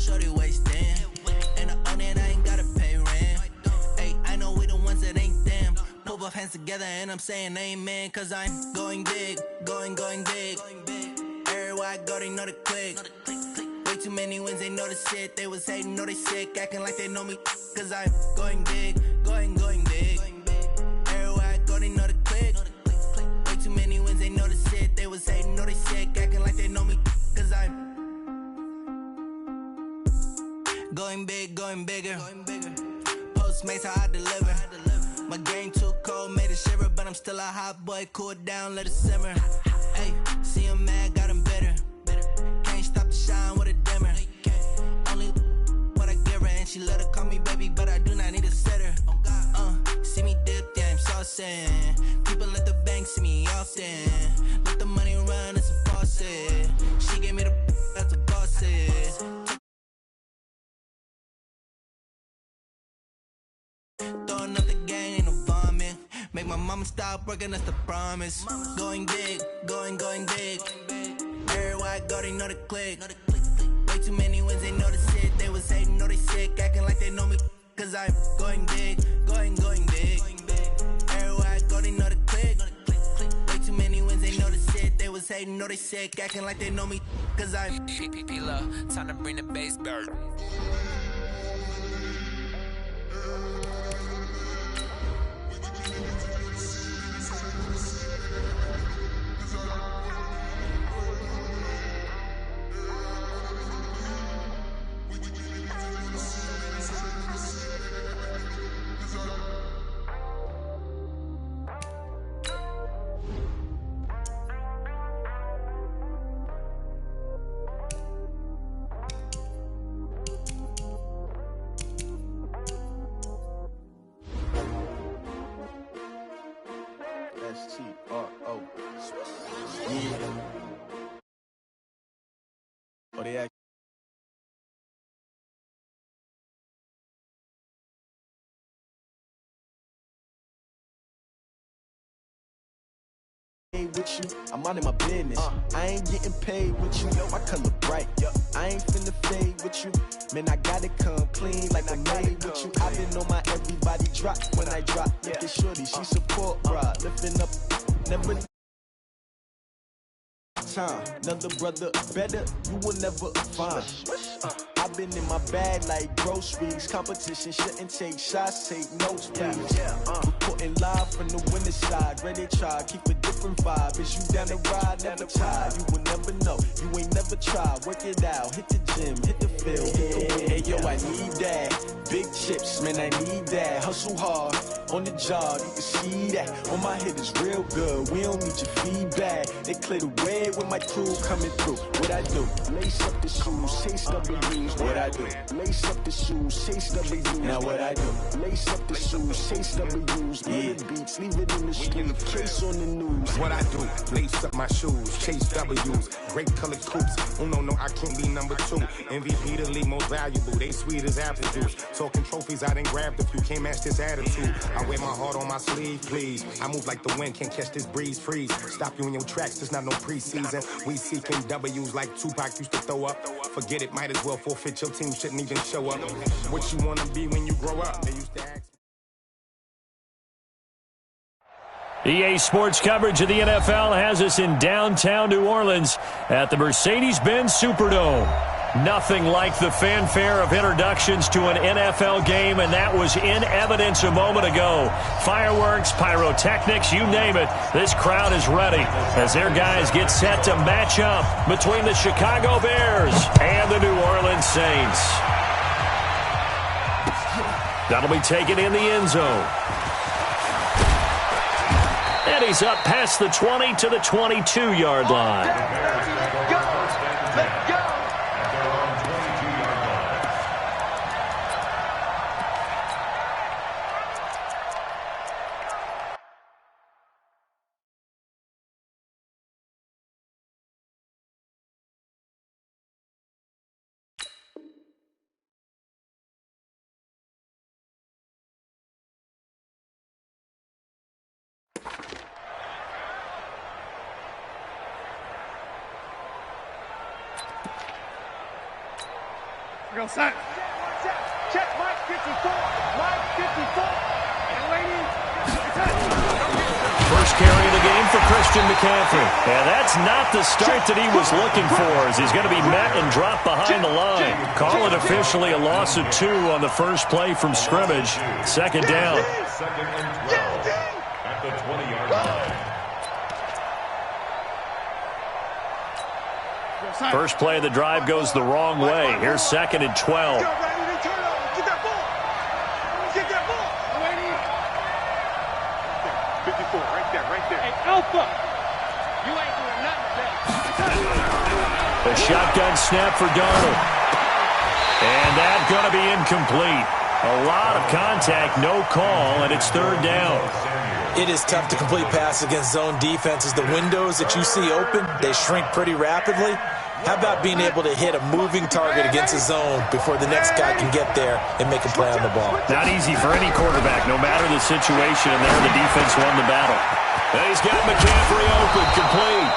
shorty wasting. And I own it, I ain't gotta pay rent. Hey, I know we the ones that ain't them. Pull both hands together and I'm saying amen. Cause I'm going big, going big. Everywhere I go, they know the click. Way too many wins, they know the shit. They was hating, know they sick, acting like they know me. Cause I'm going big, going big. Everywhere I go, they know the click. Way too many wins, they know the shit. They was hating, know they sick, acting like they know me. Cause I'm going big, going bigger. Postmates, how I deliver. My game too cold, made it shiver. But I'm still a hot boy, cool it down, let it simmer. Hey, see him mad, got him bitter. Can't stop the shine with a dimmer. Only what I give her, and she let her call me baby, but I do not need a sitter. See me dip, yeah, I'm saucing. People at the bank see me often. Let the money run, it's a faucet. She gave me the that's a boss is. Throwing up the gang, ain't no vomit. Make my mama stop working, that's the promise. Going big, going big. Everywhere I go, they know the click. Way too many wins, they know the shit. They was hating, know they sick, acting like they know me. Cause I'm going big, going big. Everywhere I go, they know the click. Way too many wins, they know the shit. They was hating, know they sick, acting like they know me. Cause I'm love, time to bring the bass back. S-T-R-O. Yeah. Oh, they act with you, I'm minding my business. I ain't getting paid with you, my color bright. I ain't finna fade with you, man. I gotta come clean like I made with you. I been on my everybody drop when I drop. Look at shorty, she support rod, lifting up, never time. Another brother better, you will never find. I've been in my bag like groceries. Competition shouldn't take shots, take notes, please. Reporting live from the winning side. Ready to try, keep a different vibe. Is you down the ride, never tired. You will never know, you ain't never tried. Work it out, hit the gym, hit the field, hit the wind. Hey yo, I need that. Big chips, man, I need that. Hustle hard, on the job, you can see that. On my head is real good, we don't need your feedback. They clear the way when my crew coming through. What I do? Lace up the shoes, chase W's. What I do? Lace up the shoes, chase W's. Now what I do? Lace up the shoes, chase W's. Yeah, beats, leave it in the street, case on the news. What I do? Lace up my shoes, chase W's. Great colored coops. Oh no, I can't be number 2. MVP the league most valuable. They sweet as apple juice. Talking trophies, I didn't grab the few. Can't match this attitude. I wear my heart on my sleeve, please. I move like the wind, can't catch this breeze, freeze. Stop you in your tracks, there's not no preseason. We seeking W's like Tupac used to throw up. Forget it, might as well forfeit. Your team shouldn't even show up. What you wanna be when you grow up? They used to ask. EA Sports coverage of the NFL has us in downtown New Orleans at the Mercedes-Benz Superdome. Nothing like the fanfare of introductions to an NFL game, and that was in evidence a moment ago. Fireworks, pyrotechnics, you name it. This crowd is ready as their guys get set to match up between the Chicago Bears and the New Orleans Saints. That'll be taken in the end zone. And he's up past the 20 to the 22-yard line. Let's go! Real set. Check Mike 54. Mike 54. And waiting. First carry of the game for Christian McCaffrey. And that's not the start that he was looking for, as he's going to be met and dropped behind the line. Call it officially a loss of 2 on the first play from scrimmage. Second down. Second and 12 at the 20-yard line. First play of the drive goes the wrong way. Here's second and 12. Get that ball. Get that ball. Waiting. 54, right there. Hey, Alpha. You ain't doing nothing. The shotgun snap for Darnold. And that's going to be incomplete. A lot of contact, no call, and it's third down. It is tough to complete passes against zone defenses. The windows that you see open, they shrink pretty rapidly. How about being able to hit a moving target against a zone before the next guy can get there and make a play on the ball? Not easy for any quarterback, no matter the situation, and there the defense won the battle. And he's got McCaffrey open, complete.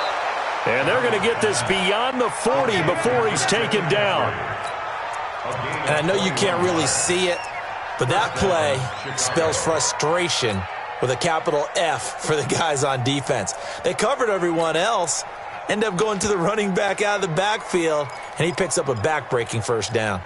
And they're going to get this beyond the 40 before he's taken down. And I know you can't really see it, but that play spells frustration with a capital F for the guys on defense. They covered everyone else, end up going to the running back out of the backfield, and he picks up a back-breaking first down.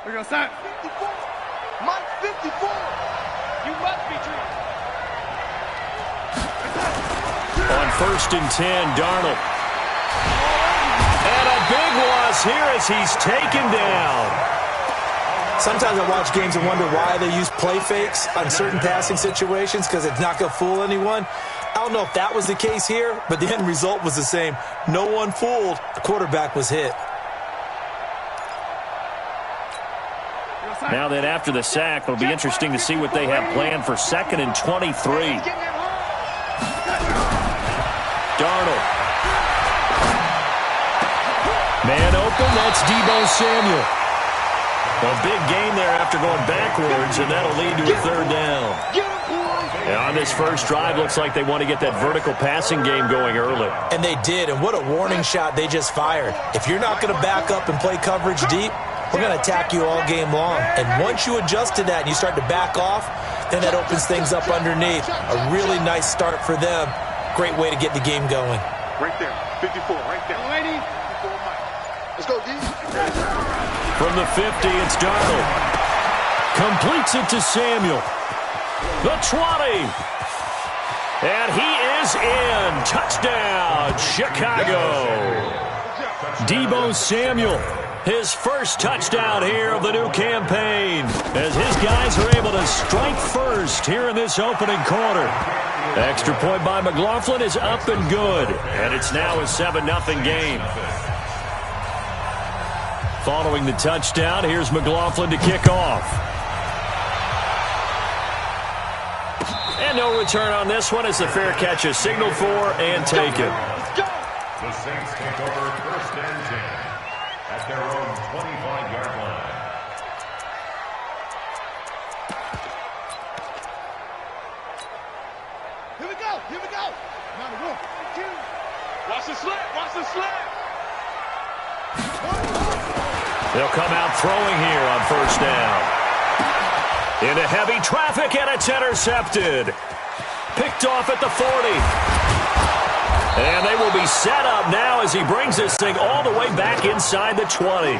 We're going to start. 54. Mike 54. You must be true. On first and 10, Darnold. And a big loss here as he's taken down. Sometimes I watch games and wonder why they use play fakes on certain passing situations, because it's not going to fool anyone. I don't know if that was the case here, but the end result was the same. No one fooled. The quarterback was hit. Now then, after the sack, it'll be interesting to see what they have planned for second and 23. Darnold. Man open, that's Deebo Samuel. A big gain there after going backwards, and that'll lead to a third down. And on this first drive, looks like they want to get that vertical passing game going early. And they did, and what a warning shot they just fired. If you're not going to back up and play coverage deep, we're going to attack you all game long. And once you adjust to that and you start to back off, then that opens things up underneath. A really nice start for them. Great way to get the game going. Right there. 54, right there. Lady. Let's go, D. From the 50, it's Darnold. Completes it to Samuel. The 20. And he is in. Touchdown, Chicago. Deebo Samuel. His first touchdown here of the new campaign, as his guys are able to strike first here in this opening quarter. Extra point by McLaughlin is up and good, and it's now a 7-0 game. Following the touchdown, here's McLaughlin to kick off. And no return on this one as the fair catch is signaled for and taken. The Saints take over first and 10 at their own 25-yard line. Here we go. Now the one, two. Watch the slip. They'll come out throwing here on first down. Into heavy traffic, and it's intercepted. Picked off at the 40. And they will be set up now as he brings this thing all the way back inside the 20.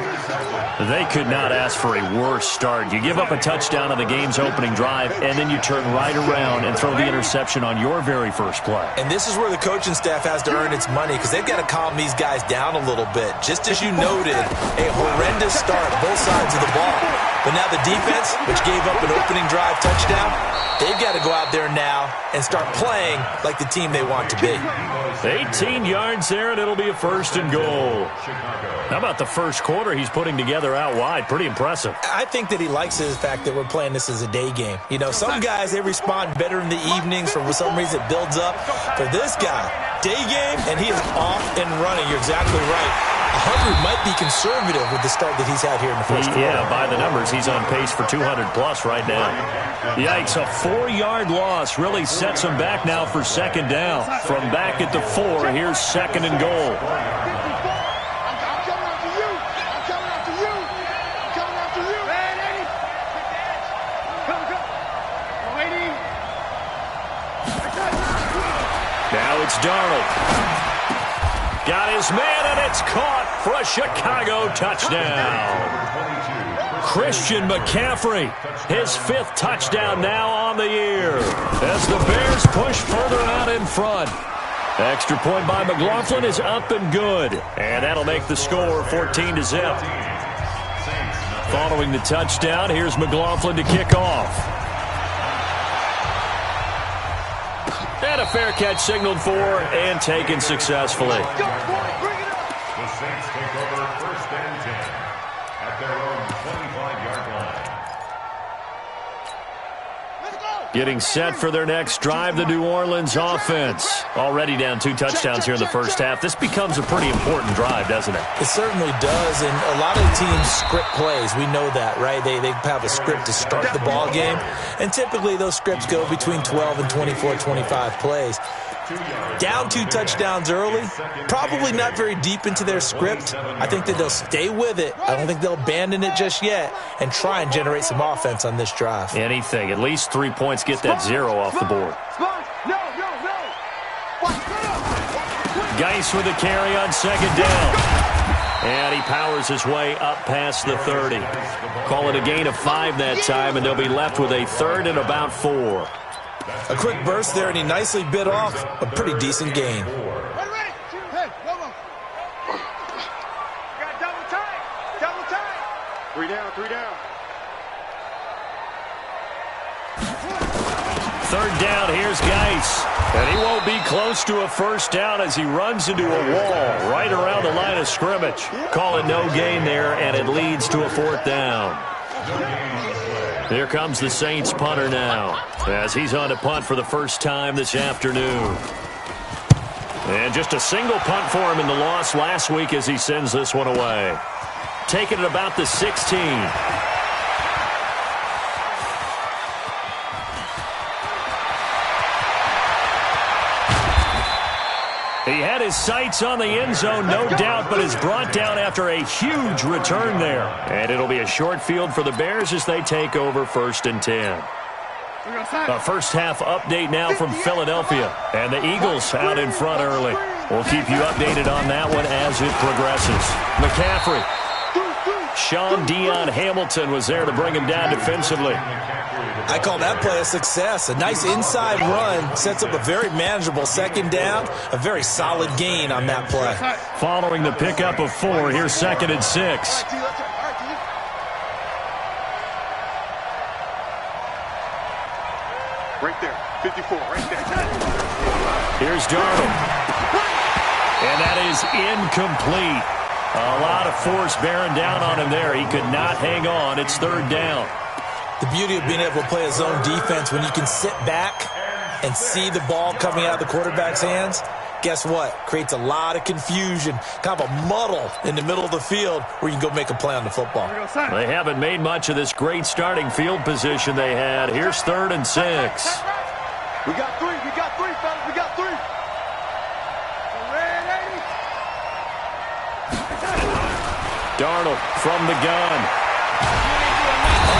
They could not ask for a worse start. You give up a touchdown on the game's opening drive, and then you turn right around and throw the interception on your very first play. And this is where the coaching staff has to earn its money, because they've got to calm these guys down a little bit. Just as you noted, a horrendous start, both sides of the ball. But now the defense, which gave up an opening drive touchdown, they've got to go out there now and start playing like the team they want to be. 18 yards there, and it'll be a first and goal. How about the first quarter he's putting together out wide? Pretty impressive. I think that he likes the fact that we're playing this as a day game. You know, some guys, they respond better in the evenings. For some reason, it builds up. For this guy, day game, and he is off and running. You're exactly right. 100 might be conservative with the start that he's had here in the first quarter. Yeah, by the numbers, he's on pace for 200-plus right now. Yikes, a 4-yard loss really sets him back now for second down. From back at the 4, here's second and goal. Now it's Darnold. Got his man, and it's caught for a Chicago touchdown. Christian McCaffrey, his 5th touchdown now on the year, as the Bears push further out in front. Extra point by McLaughlin is up and good, and that'll make the score 14-0. Following the touchdown, here's McLaughlin to kick off. And a fair catch signaled for and taken successfully. The Saints take over 1st and 10 at their own 25-yard line. Getting set for their next drive, the New Orleans offense. Already down 2 touchdowns here in the first half. This becomes a pretty important drive, doesn't it? It certainly does, and a lot of teams script plays. We know that, right? They have a script to start the ball game, and typically those scripts go between 12 and 24, 25 plays. Down 2 touchdowns early, probably not very deep into their script. I think that they'll stay with it. I don't think they'll abandon it just yet and try and generate some offense on this drive. Anything. At least 3 points, get that 0 off the board. Geis with a carry on second down. And he powers his way up past the 30. Call it a gain of 5 that time, and they'll be left with a 3rd and about 4. A quick burst there, and he nicely bit off a pretty decent gain. Three down. 3rd down, here's Geis. And he won't be close to a first down as he runs into a wall right around the line of scrimmage. Call it no gain there, and it leads to a 4th down. Here comes the Saints punter now, as he's on to punt for the first time this afternoon. And just a single punt for him in the loss last week as he sends this one away. Taking it about the 16. He had his sights on the end zone, no doubt, but is brought down after a huge return there. And it'll be a short field for the Bears as they take over 1st and 10. A first half update now from Philadelphia. And the Eagles out in front early. We'll keep you updated on that one as it progresses. McCaffrey. Sean Dion Hamilton was there to bring him down defensively. I call that play a success. A nice inside run sets up a very manageable second down. A very solid gain on that play. Following the pickup of 4, here's 2nd and 6. Right there, 54, right there. Here's Darnold. And that is incomplete. A lot of force bearing down on him there. He could not hang on. It's 3rd down. The beauty of being able to play a zone defense when you can sit back and see the ball coming out of the quarterback's hands, guess what? Creates a lot of confusion, kind of a muddle in the middle of the field where you can go make a play on the football. They haven't made much of this great starting field position they had. Here's 3rd and 6. We got 3, fellas, we got 3. Darnold from the gun.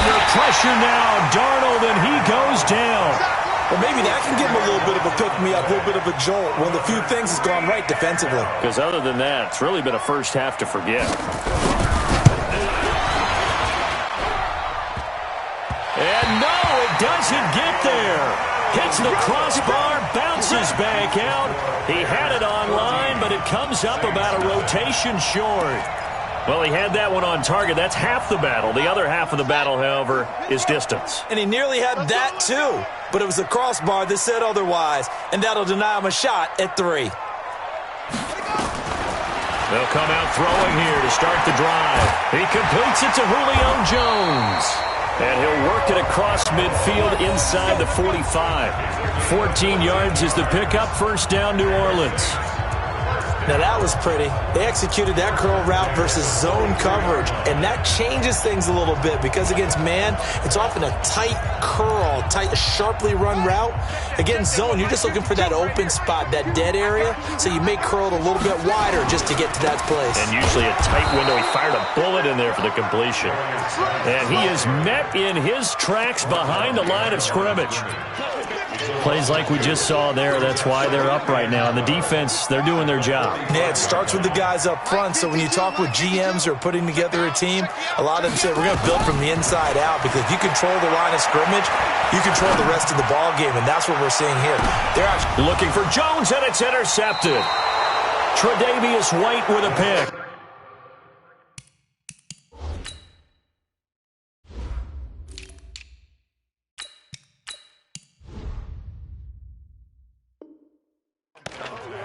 Under pressure now, Darnold, and he goes down. Well, maybe that can give him a little bit of a pick-me-up, a little bit of a jolt. One of the few things that's gone right defensively. Because other than that, it's really been a first half to forget. And no, it doesn't get there. Hits the crossbar, bounces back out. He had it online, but it comes up about a rotation short. Well, he had that one on target. That's half the battle. The other half of the battle, however, is distance. And he nearly had that, too. But it was a crossbar that said otherwise, and that'll deny him a shot at 3. They'll come out throwing here to start the drive. He completes it to Julio Jones. And he'll work it across midfield inside the 45. 14 yards is the pickup. First down, New Orleans. Now that was pretty. They executed that curl route versus zone coverage, and that changes things a little bit because against man, it's often a tight curl, tight, sharply run route. Against zone, you're just looking for that open spot, that dead area, so you may curl it a little bit wider just to get to that place. And usually a tight window. He fired a bullet in there for the completion. And he is met in his tracks behind the line of scrimmage. Plays like we just saw there. That's why they're up right now. And the defense, they're doing their job. Yeah, it starts with the guys up front. So when you talk with GMs who are putting together a team, a lot of them say we're going to build from the inside out because if you control the line of scrimmage, you control the rest of the ball game, and that's what we're seeing here. They're actually looking for Jones, and it's intercepted. Tre'Davious White with a pick.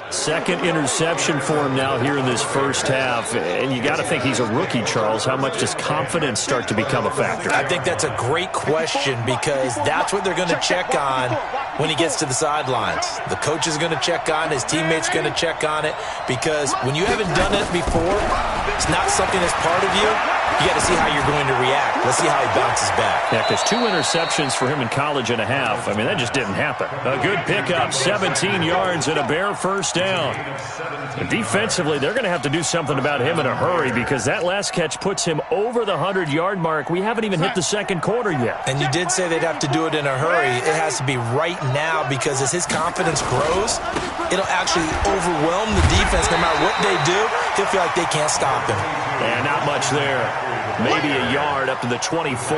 Second interception for him now here in this first half. And you got to think he's a rookie, Charles. How much does confidence start to become a factor? I think that's a great question because that's what they're going to check on when he gets to the sidelines. The coach is going to check on it. His teammates are going to check on it because when you haven't done it before, it's not something that's part of you. You got to see how you're going to react. Let's see how he bounces back. Yeah, because 2 interceptions for him in college and a half. I mean, that just didn't happen. A good pickup, 17 yards and a Bear first down. And defensively, they're going to have to do something about him in a hurry because that last catch puts him over the 100-yard mark. We haven't even hit the second quarter yet. And you did say they'd have to do it in a hurry. It has to be right now because as his confidence grows, it'll actually overwhelm the defense. No matter what they do, he'll feel like they can't stop him. And not much there. Maybe a yard up to the 24.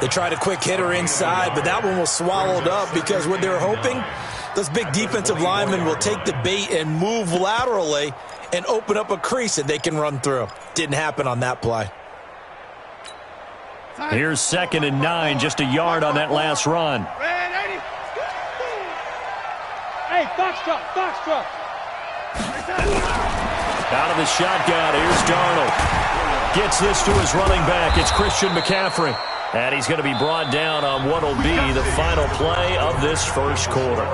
They tried a quick hitter inside, but that one was swallowed up because what they're hoping, those big defensive linemen will take the bait and move laterally and open up a crease that they can run through. Didn't happen on that play. Here's 2nd and 9, just a yard on that last run. Hey, Foxtrot. Out of the shotgun, here's Darnold. Gets this to his running back. It's Christian McCaffrey. And he's going to be brought down on what will be the final play of this first quarter.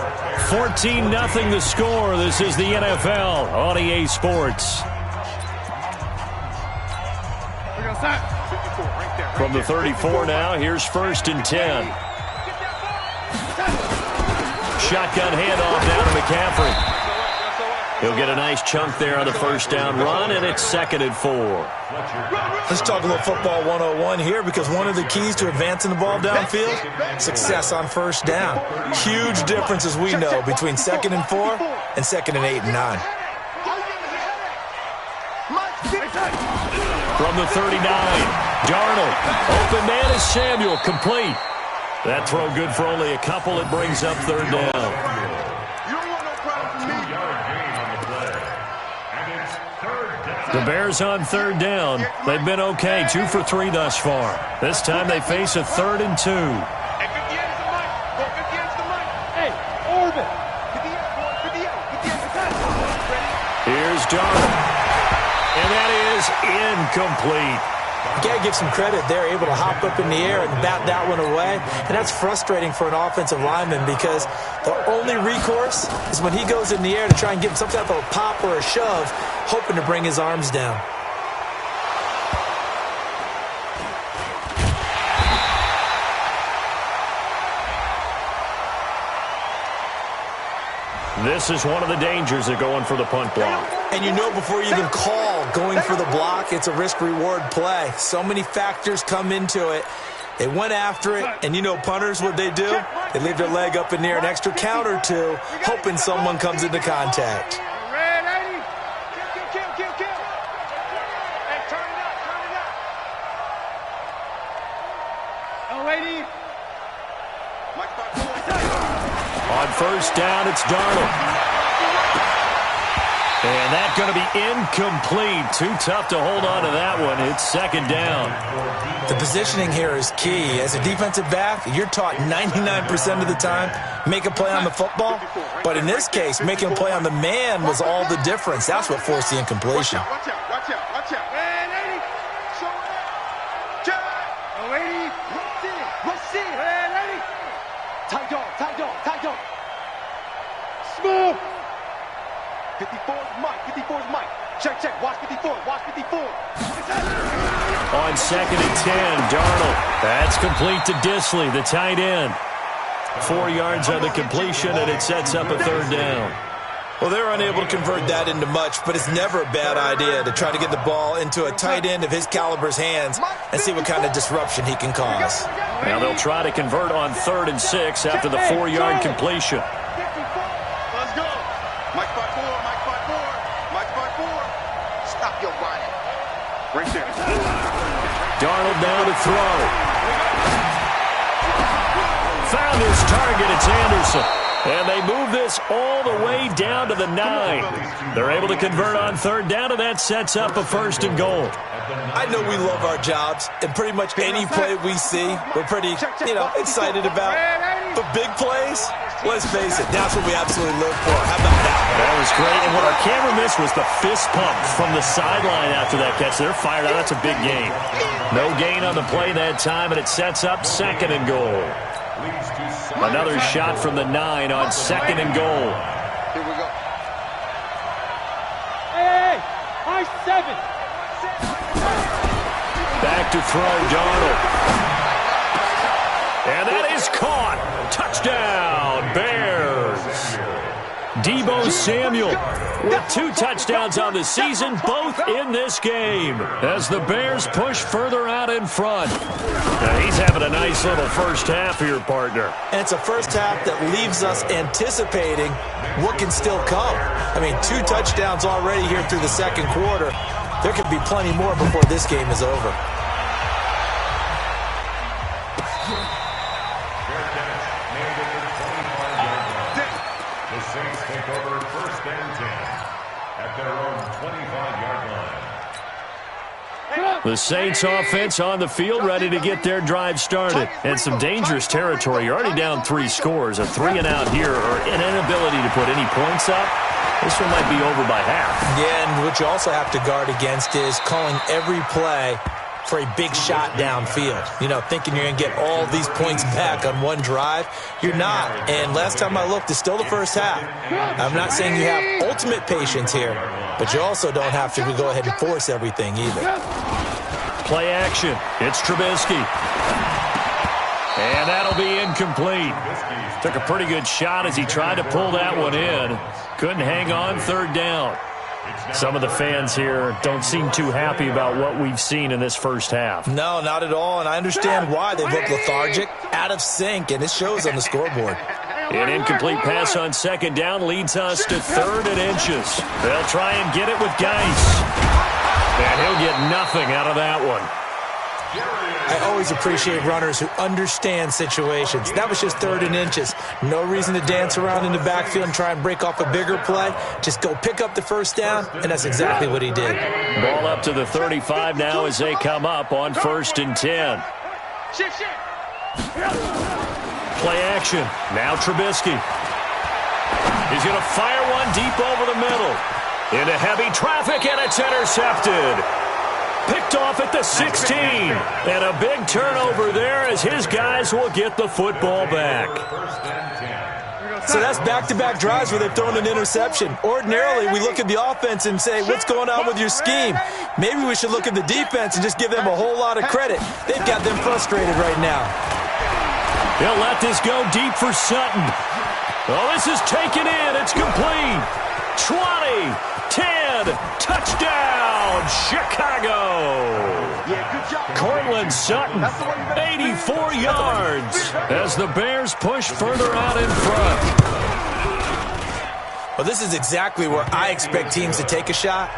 14-0 the score. This is the NFL on EA Sports. From the 34 now, here's 1st and 10. Shotgun handoff down to McCaffrey. He'll get a nice chunk there on the first down run, and it's 2nd and 4. Let's talk a little football 101 here because one of the keys to advancing the ball downfield, success on first down. Huge difference, as we know, between 2nd and 4 and 2nd and 8 and 9. From the 39, Darnold. Open man is Samuel, complete. That throw good for only a couple. It brings up 3rd down. The Bears on 3rd down. They've been okay, 2 for 3 thus far. This time they face a 3rd and 2. Here's Darnold. And that is incomplete. You got to give some credit. They're able to hop up in the air and bat that one away. And that's frustrating for an offensive lineman because the only recourse is when he goes in the air to try and get some type of a pop or a shove, hoping to bring his arms down. This is one of the dangers of going for the punt block. And you know before you even call going for the block, it's a risk-reward play. So many factors come into it. They went after it, and you know punters, what they do? They leave their leg up in the air an extra count or two, hoping someone comes into contact. On first down, it's Darnold. And that's going to be incomplete. Too tough to hold on to that one. It's 2nd down. The positioning here is key. As a defensive back, you're taught 99% of the time, make a play on the football. But in this case, making a play on the man was all the difference. That's what forced the incompletion. Watch out. Tight dog. Smooth. 54 is Mike. 54 is Mike. Check, check. Watch 54. Watch 54. On 2nd and 10, Darnold. That's complete to Disley, the tight end. 4 yards on the completion, and it sets up a 3rd down. Well, they're unable to convert that into much, but it's never a bad idea to try to get the ball into a tight end of his caliber's hands and see what kind of disruption he can cause. Now they'll try to convert on 3rd and 6 after the 4-yard completion. Let's go. Mike 5-4. Mike 5-4. Mike 5-4. Stop your running. Right there. Darnold now to throw. Found his target. It's Anderson. And they move this all the way down to the 9. They're able to convert on 3rd down, and that sets up a 1st and goal. I know we love our jobs, and pretty much any play we see, we're pretty, excited about. But big plays, let's face it, that's what we absolutely live for. How about that? That was great, and what our camera missed was the fist pump from the sideline after that catch. They're fired out. That's a big gain. No gain on the play that time, and it sets up 2nd and goal. Another shot from the 9 on 2nd and goal. Here we go. Hey, high 7. Back to throw, Darnold. And that is caught. Touchdown, Bears. Deebo Samuel with 2 touchdowns on the season, both in this game, as the Bears push further out in front. Now he's having a nice little first half here, partner. And it's a first half that leaves us anticipating what can still come. I mean, 2 touchdowns already here through the 2nd quarter. There could be plenty more before this game is over. The Saints take over 1st and 10 at their own 25-yard line. The Saints offense on the field, ready to get their drive started. And some dangerous territory. You're already down 3 scores. A 3-and-out here, or an inability to put any points up. This one might be over by half. Yeah, and what you also have to guard against is calling every play for a big shot downfield. Thinking you're going to get all these points back on one drive. You're not. And last time I looked, it's still the first half. I'm not saying you have ultimate patience here, but you also don't have to go ahead and force everything either. Play action. It's Trubisky. And that'll be incomplete. Took a pretty good shot as he tried to pull that one in. Couldn't hang on 3rd down. Some of the fans here don't seem too happy about what we've seen in this first half. No, not at all, and I understand why. They look lethargic, out of sync, and it shows on the scoreboard. An incomplete pass on 2nd down leads us to 3rd and inches. They'll try and get it with Geis. And he'll get nothing out of that one. I always appreciate runners who understand situations. That was just 3rd and inches. No reason to dance around in the backfield and try and break off a bigger play. Just go pick up the 1st down, and that's exactly what he did. Ball up to the 35 now as they come up on 1st and 10. Play action. Now Trubisky. He's going to fire one deep over the middle. Into heavy traffic, and it's intercepted. Picked off at the 16. And a big turnover there as his guys will get the football back. So that's back-to-back drives where they've thrown an interception. Ordinarily, we look at the offense and say, what's going on with your scheme? Maybe we should look at the defense and just give them a whole lot of credit. They've got them frustrated right now. He'll let this go deep for Sutton. Oh, this is taken in. It's complete. 20, 10, touchdown, Chicago. Cortland Sutton, 84 yards as the Bears push further out in front. Well, this is exactly where I expect teams to take a shot.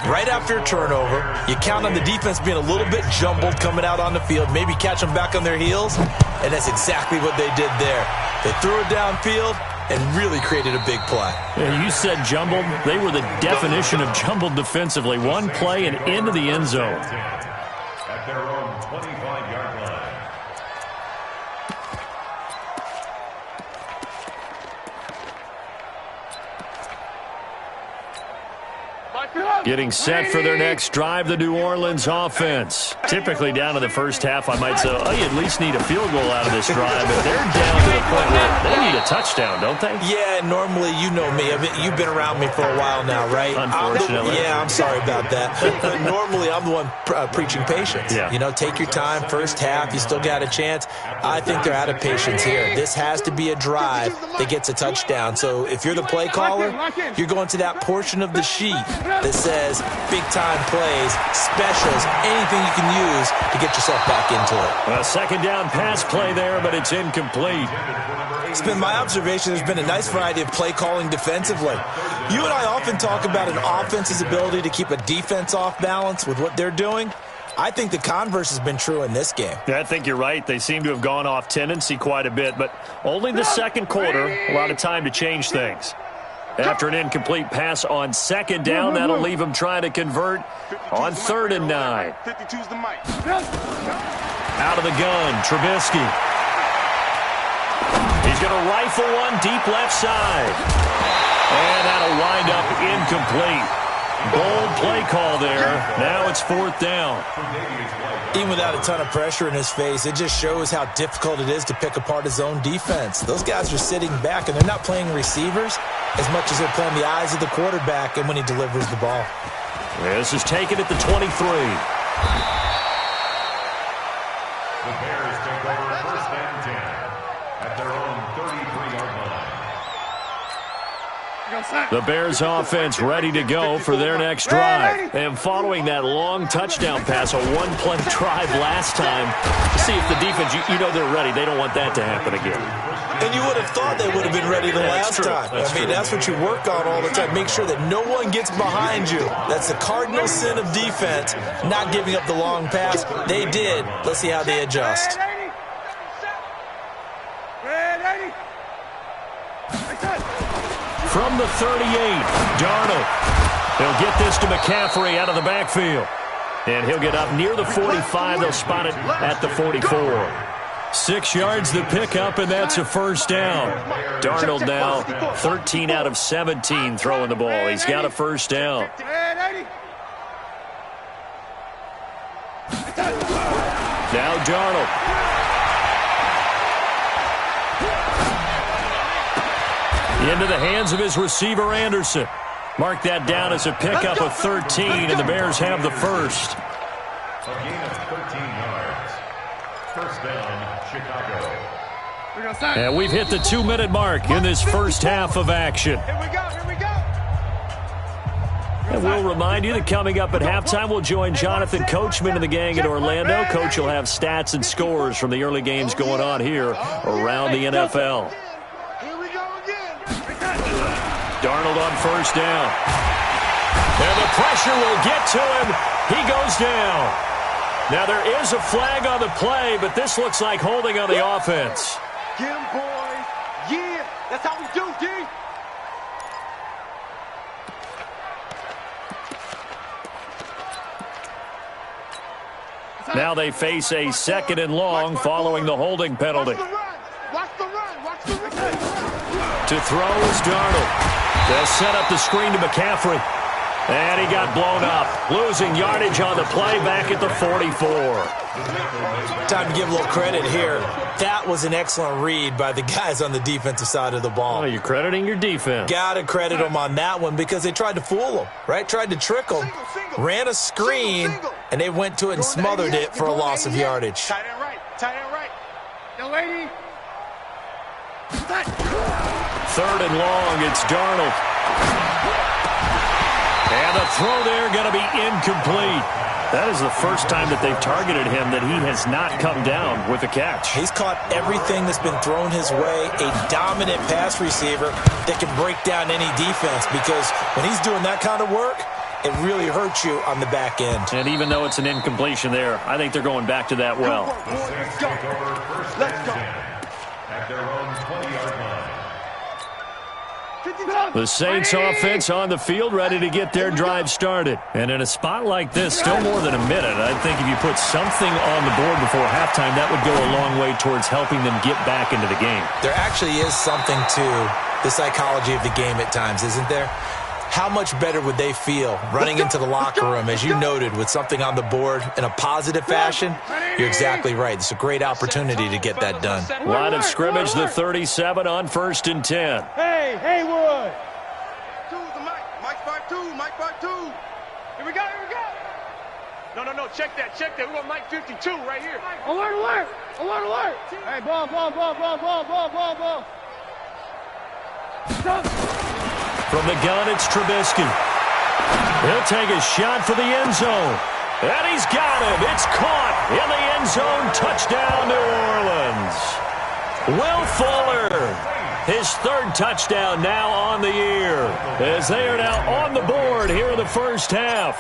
Right after a turnover, you count on the defense being a little bit jumbled coming out on the field, maybe catch them back on their heels, and that's exactly what they did there. They threw it downfield and really created a big play. Yeah, you said jumbled. They were the definition of jumbled defensively. One play and into the end zone. At their own 25-yard line. Getting set for their next drive, the New Orleans offense. Typically down to the first half, I might say, oh, you at least need a field goal out of this drive. But they're down to the point where they need a touchdown, don't they? Yeah, normally, you know me. You've been around me for a while now, right? Unfortunately. I'm sorry about that. But normally, I'm the one preaching patience. Yeah. You know, take your time. First half, you still got a chance. I think they're out of patience here. This has to be a drive that gets a touchdown. So if you're the play caller, you're going to that portion of the sheet that says big-time plays, specials, anything you can use to get yourself back into it. A second down pass play there, but it's incomplete. It's been my observation there's been a nice variety of play calling defensively. You and I often talk about an offense's ability to keep a defense off balance with what they're doing. I think the converse has been true in this game. Yeah, I think you're right. They seem to have gone off tendency quite a bit, but only the second quarter, a lot of time to change things. After an incomplete pass on second down, that'll leave him trying to convert on 3rd and 9. 52's the mic. Out of the gun, Trubisky. He's going to rifle one deep left side. And that'll wind up incomplete. Bold play call there. Now it's 4th down. Even without a ton of pressure in his face, it just shows how difficult it is to pick apart his own defense. Those guys are sitting back, and they're not playing receivers as much as they're playing the eyes of the quarterback and when he delivers the ball. This is taken at the 23. The Bears take over 1st and 10 at their own 33-yard line. The Bears offense ready to go for their next drive. And following that long touchdown pass, a one-play drive last time, to see if the defense, you know they're ready. They don't want that to happen again. And you would have thought they would have been ready the last time. That's what you work on all the time. Make sure that no one gets behind you. That's the cardinal sin of defense, not giving up the long pass. They did. Let's see how they adjust. From the 38, Darnold. He'll get this to McCaffrey out of the backfield. And he'll get up near the 45. They'll spot it at the 44. 6 yards the pickup, and that's a 1st down. Darnold now 13 out of 17 throwing the ball. He's got a 1st down. Now Darnold. Into the hands of his receiver, Anderson. Mark that down as a pickup of 13, and the Bears have the first. A gain of 13 yards. 1st down, Chicago. And we've hit the 2-minute mark in this first half of action. And we'll remind you that coming up at halftime, we'll join Jonathan Coachman and the gang in Orlando. Coach will have stats and scores from the early games going on here around the NFL. Darnold on 1st down. And the pressure will get to him. He goes down. Now there is a flag on the play, but this looks like holding on the offense. Get him, boys. Yeah, that's how we do, D. Now they face a 2nd and long following the holding penalty. Watch the run. To throw is Darnold. They'll set up the screen to McCaffrey. And he got blown up. Losing yardage on the play back at the 44. Time to give a little credit here. That was an excellent read by the guys on the defensive side of the ball. Oh, you're crediting your defense. Got to credit them on that one because they tried to fool them, right? Tried to trick them. Ran a screen, and they went to it and smothered it for a loss of yardage. Tight end right. Tight end right. Yo, lady. 3rd and long, it's Darnold. And the throw there going to be incomplete. That is the first time that they've targeted him that he has not come down with a catch. He's caught everything that's been thrown his way, a dominant pass receiver that can break down any defense because when he's doing that kind of work, it really hurts you on the back end. And even though it's an incompletion there, I think they're going back to that well. Let's go. 1st and 10 at their own 20-yard line. The Saints offense on the field ready to get their drive started. And in a spot like this, still more than a minute, I think if you put something on the board before halftime, that would go a long way towards helping them get back into the game. There actually is something to the psychology of the game at times, isn't there? how much better would they feel running into the locker room, as you noted, with something on the board in a positive fashion? You're exactly right. It's a great opportunity to get that done. Line of scrimmage, the 37 on 1st and 10. Hey, Haywood. Mike 5-2, Mike 5-2. Here we go. No, check that. We want Mike 52 right here. Alert. Hey, ball. Stop. From the gun, it's Trubisky. He'll take a shot for the end zone. And he's got it. It's caught in the end zone. Touchdown, New Orleans. Will Fuller, his 3rd touchdown now on the year, as they are now on the board here in the first half.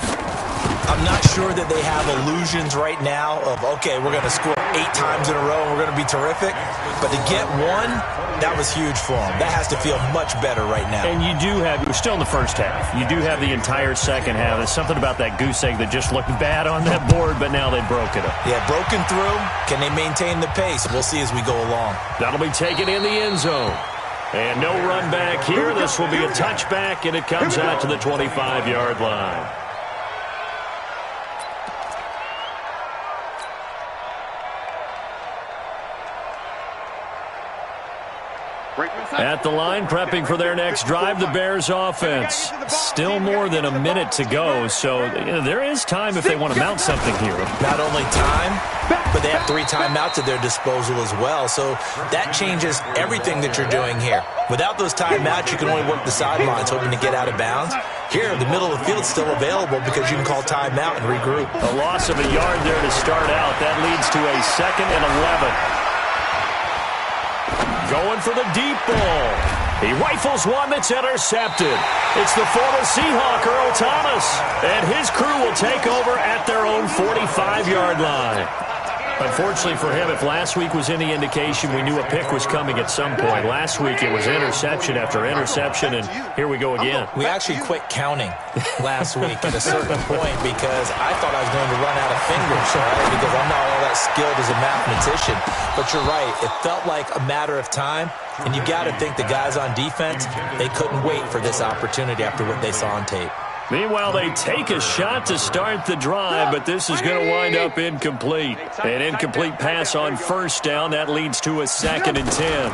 I'm not sure that they have illusions right now of, okay, we're going to score 8 times in a row and we're going to be terrific. But to get one, that was huge for them. That has to feel much better right now. And you do have, you're still in the first half. You do have the entire second half. There's something about that goose egg that just looked bad on that board, but now they broke it up. Yeah, broken through. Can they maintain the pace? We'll see as we go along. That'll be taken in the end zone. And no run back here. This will be a touchback, and it comes out to the 25-yard line. At the line, prepping for their next drive, the Bears offense. Still more than a minute to go, so there is time if they want to mount something here. Not only time, but they have 3 timeouts at their disposal as well, so that changes everything that you're doing here. Without those timeouts, you can only work the sidelines, hoping to get out of bounds. Here, the middle of the field is still available because you can call timeout and regroup. A loss of a yard there to start out. That leads to a 2nd and 11. Going for the deep ball. He rifles one that's intercepted. It's the former Seahawk, Earl Thomas. And his crew will take over at their own 45-yard line. Unfortunately for him, if last week was any indication, we knew a pick was coming at some point. Last week it was interception after interception, and here we go again. We actually quit counting last week at a certain point because I thought I was going to run out of fingers, right? Because I'm not all that skilled as a mathematician. But you're right. It felt like a matter of time, and you got to think the guys on defense, they couldn't wait for this opportunity after what they saw on tape. Meanwhile, they take a shot to start the drive, but this is going to wind up incomplete. An incomplete pass on 1st down. That leads to a 2nd and 10.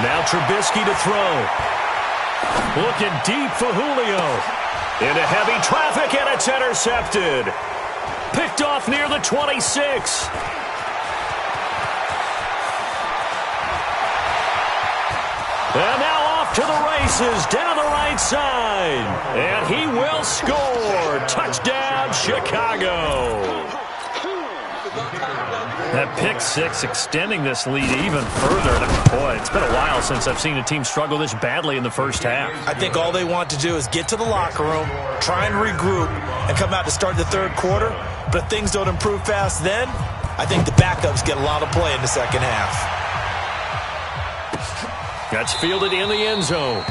Now Trubisky to throw. Looking deep for Julio. Into heavy traffic, and it's intercepted. Picked off near the 26. And now off to the races, down the right side. And he will score. Touchdown, Chicago. That pick 6 extending this lead even further. Boy, it's been a while since I've seen a team struggle this badly in the first half. I think all they want to do is get to the locker room, try and regroup, and come out to start the 3rd quarter. But if things don't improve fast then, I think the backups get a lot of play in the second half. That's fielded in the end zone.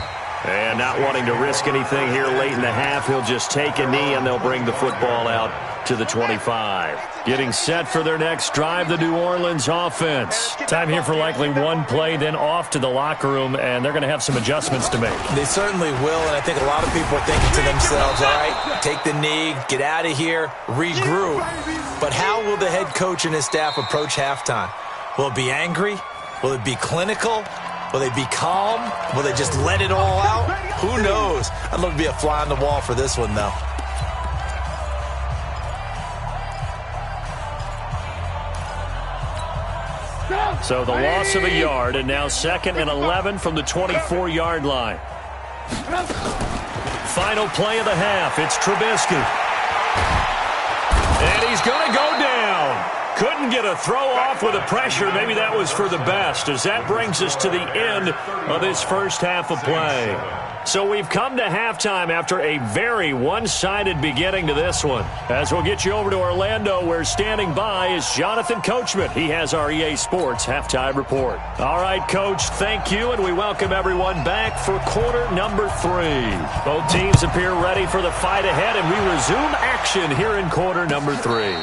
And not wanting to risk anything here late in the half, he'll just take a knee, and they'll bring the football out to the 25. Getting set for their next drive, the New Orleans offense. Time here for likely one play, then off to the locker room, and they're going to have some adjustments to make. They certainly will, and I think a lot of people are thinking to themselves, all right, take the knee, get out of here, regroup. But how will the head coach and his staff approach halftime? Will it be angry? Will it be clinical? Will they be calm? Will they just let it all out? Who knows? I'd love to be a fly on the wall for this one, though. So the loss of a yard, and now 2nd and 11 from the 24-yard line. Final play of the half. It's Trubisky. And he's going to go down. Couldn't get a throw off with the pressure. Maybe that was for the best, as that brings us to the end of this first half of play. So we've come to halftime after a very one-sided beginning to this one. As we'll get you over to Orlando, where standing by is Jonathan Coachman. He has our EA Sports halftime report. All right, Coach, thank you, and we welcome everyone back for quarter number 3. Both teams appear ready for the fight ahead, and we resume action here in quarter number 3.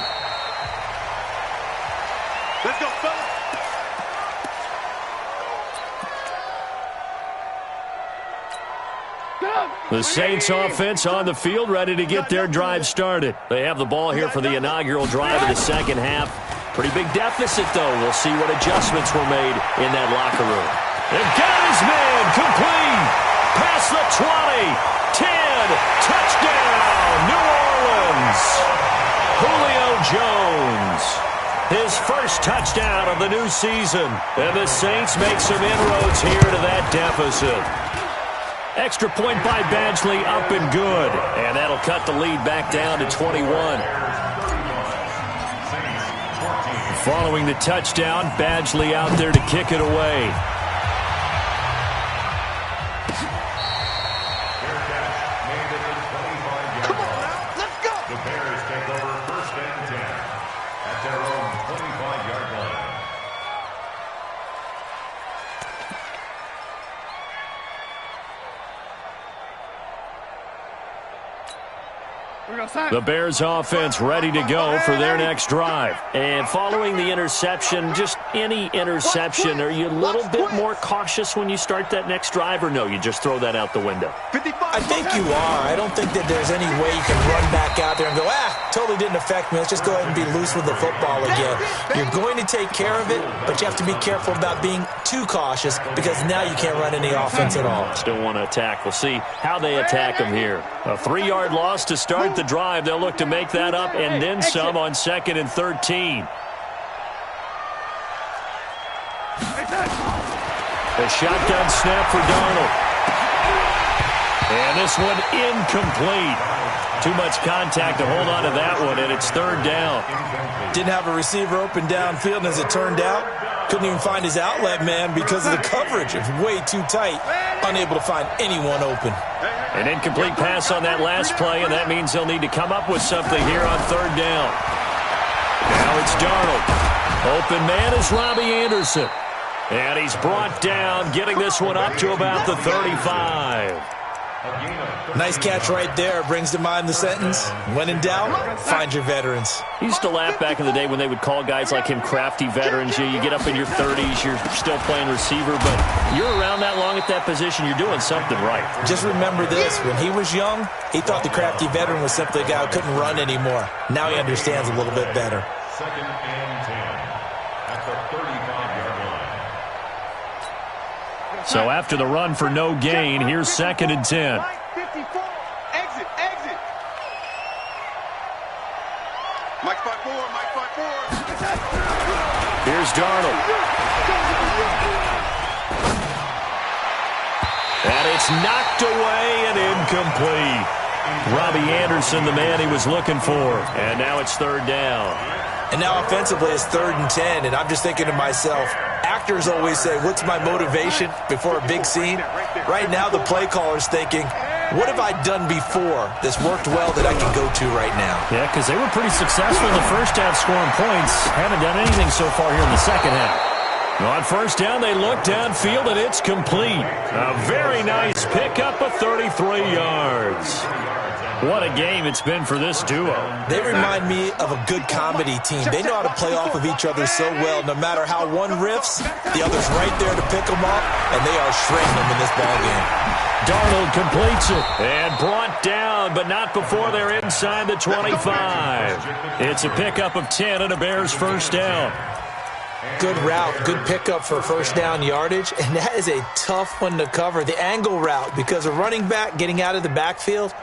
Let's go, fellas. The Saints offense on the field, ready to get their drive started. They have the ball here for the inaugural drive of the second half. Pretty big deficit, though. We'll see what adjustments were made in that locker room. They've got his man complete. Past the 20. 10. Touchdown, New Orleans. Julio Jones. His first touchdown of the new season. And the Saints make some inroads here to that deficit. Extra point by Badgley, up and good. And that'll cut the lead back down to 21. Following the touchdown, Badgley out there to kick it away. Come on now, let's go. The Bears take over first and 10 at their own 25-yard line. The Bears offense ready to go for their next drive. And following the interception, just any interception, are you a little bit more cautious when you start that next drive, or no, you just throw that out the window? I think you are. I don't think that there's any way you can run back out there and go, totally didn't affect me. Let's just go ahead and be loose with the football again. You're going to take care of it, but you have to be careful about being too cautious because now you can't run any offense at all. Still want to attack. We'll see how they attack them here. A 3-yard loss to start the drive. They'll look to make that up and then some on 2nd and 13. A shotgun snap for Darnold. And this one incomplete. Too much contact to hold on to that one, and it's 3rd down. Didn't have a receiver open downfield, and as it turned out, couldn't even find his outlet man because of the coverage. It's way too tight. Unable to find anyone open. An incomplete pass on that last play, and that means they'll need to come up with something here on 3rd down. Now it's Darnold. Open man is Robbie Anderson. And he's brought down, getting this one up to about the 35. Nice catch right there. Brings to mind the sentence, when in doubt, find your veterans. He used to laugh back in the day when they would call guys like him crafty veterans. You get up in your 30s, you're still playing receiver, but you're around that long at that position, you're doing something right. Just remember this, when he was young, he thought the crafty veteran was simply a guy who couldn't run anymore. Now he understands a little bit better. 2nd and 10 at the 35-yard line. So after the run for no gain, here's 2nd and 10. Exit. Mike spot 4. Here's Darnold. And it's knocked away and incomplete. Robbie Anderson, the man he was looking for. And now it's 3rd down. And now offensively it's 3rd and 10, and I'm just thinking to myself, actors always say, what's my motivation before a big scene? Right now the play caller's thinking, what have I done before that's worked well that I can go to right now? Yeah, because they were pretty successful in the first half scoring points. Haven't done anything so far here in the second half. On 1st down, they look downfield, and it's complete. A very nice pickup of 33 yards. What a game it's been for this duo. They remind me of a good comedy team. They know how to play off of each other so well. No matter how one riffs, the other's right there to pick them up, and they are shredding them in this ballgame. Darnold completes it and brought down, but not before they're inside the 25. It's a pickup of 10 and a Bears 1st down. Good route, good pickup for 1st down yardage, and that is a tough one to cover. The angle route, because a running back getting out of the backfield,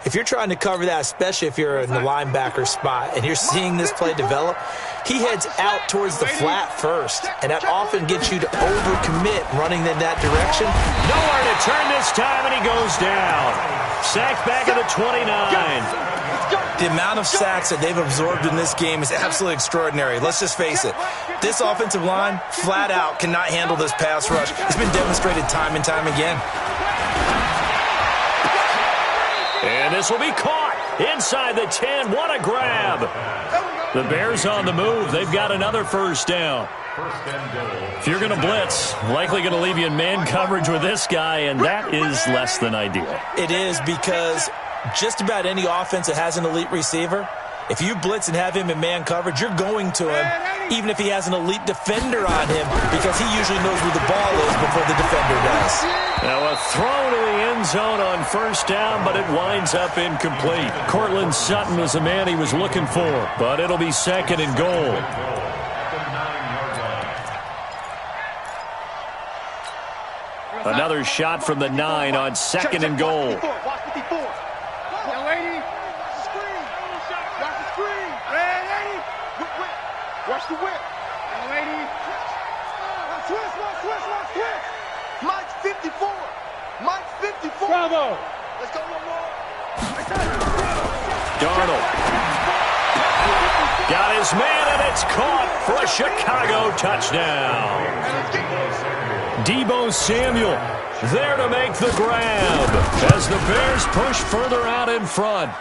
if you're trying to cover that, especially if you're in the linebacker spot and you're seeing this play develop, he heads out towards the flat first, and that often gets you to overcommit running in that direction. Nowhere to turn this time, and he goes down. Sacked back at the 29. The amount of sacks that they've absorbed in this game is absolutely extraordinary. Let's just face it. This offensive line, flat out, cannot handle this pass rush. It's been demonstrated time and time again. And this will be caught inside the 10. What a grab. The Bears on the move. They've got another 1st down. If you're going to blitz, likely going to leave you in man coverage with this guy, and that is less than ideal. It is, because just about any offense that has an elite receiver, if you blitz and have him in man coverage, you're going to him even if he has an elite defender on him, because he usually knows where the ball is before the defender does. Now a throw to the end zone on first down, but it winds up incomplete. Cortland Sutton was the man he was looking for, but it'll be second and goal. Another shot from the 9 on second and goal. Watch the whip. Switch. Mike's 54. Mike's 54. Bravo. Let's go one more. Darnold got his man, and it's caught for a Chicago touchdown. Deebo Samuel there to make the grab as the Bears push further out in front.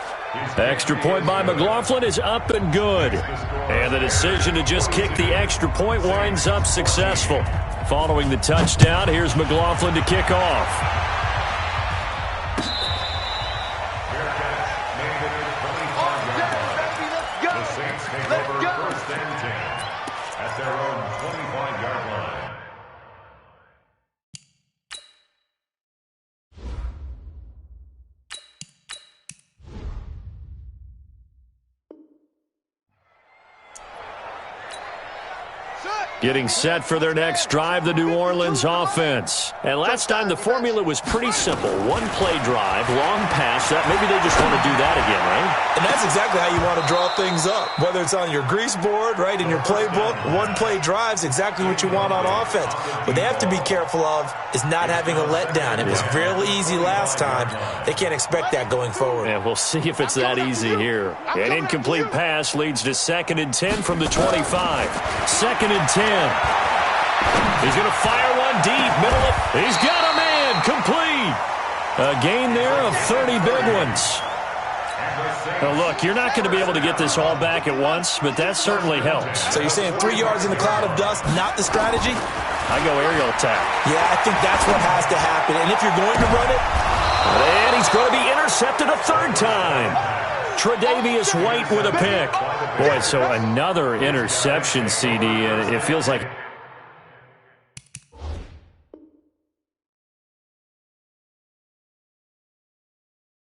Extra point by McLaughlin is up and good. And the decision to just kick the extra point winds up successful. Following the touchdown, here's McLaughlin to kick off. The Saints take over first and 10 at their own 25-yard line. Getting set for their next drive, the New Orleans offense. And last time the formula was pretty simple. One play drive, long pass. Maybe they just want to do that again, right? And that's exactly how you want to draw things up. Whether it's on your grease board, right, in your playbook, one play drive's exactly what you want on offense. What they have to be careful of is not having a letdown. It was real easy last time. They can't expect that going forward. And we'll see if it's that easy here. An incomplete pass leads to 2nd and 10 from the 25. 2nd and 10. He's going to fire one deep, middle of. He's got a man, complete. A gain there of 30 big ones. Now look, you're not going to be able to get this all back at once, but that certainly helps. So you're saying 3 yards in the cloud of dust, not the strategy? I go aerial attack. Yeah, I think that's what has to happen. And if you're going to run it. And he's going to be intercepted a 3rd time. Tre'Davious White with a pick. Boy, so another interception, CD, and it feels like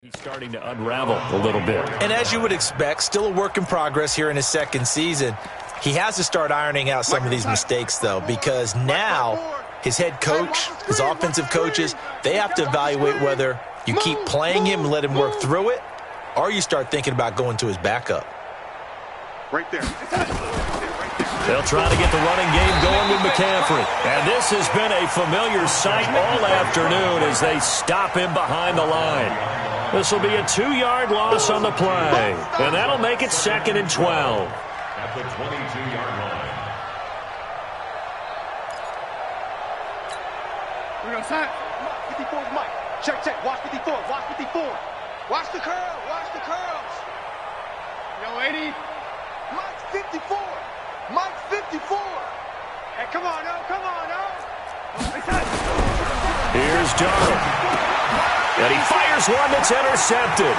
he's starting to unravel a little bit. And as you would expect, still a work in progress here in his 2nd season. He has to start ironing out some of these mistakes, though, because now his head coach, his offensive coaches, they have to evaluate whether you keep playing him and let him work through it, or you start thinking about going to his backup. Right there. They'll try to get the running game going with McCaffrey. And this has been a familiar sight all afternoon as they stop him behind the line. This will be a 2-yard loss on the play. And that'll make it 2nd and 12. At the 22-yard line. We're going to sign. 54 is Mike. Check. Watch 54. Watch 54. Watch the curl. Watch the curls. Yo, 80. Mike's 54. Mike's 54. Hey, come on, no. Here's Darnold. And he fires one that's intercepted.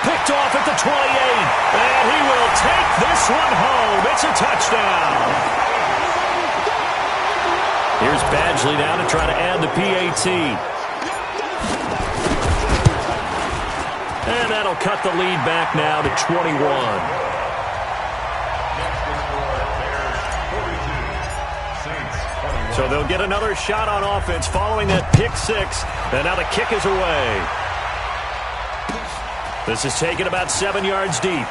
Picked off at the 28. And he will take this one home. It's a touchdown. Here's Badgley now to try to add the PAT. And that'll cut the lead back now to 21. So they'll get another shot on offense following that pick 6. And now the kick is away. This is taken about 7 yards deep.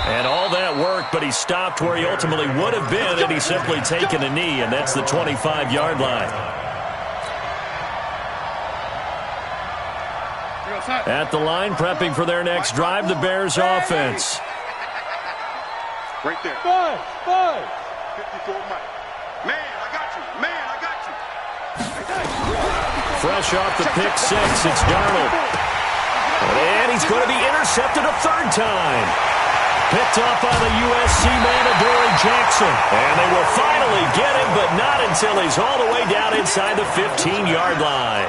And all that work, but he stopped where he ultimately would have been had he simply taken a knee, and that's the 25-yard line. At the line, prepping for their next drive, the Bears offense. Right there. Five. 54 Mike. Man, I got you. Fresh off the pick 6, it's Darnold. And he's going to be intercepted a 3rd time. Picked up by the USC man, Adoree Jackson. And they will finally get him, but not in until he's all the way down inside the 15-yard line.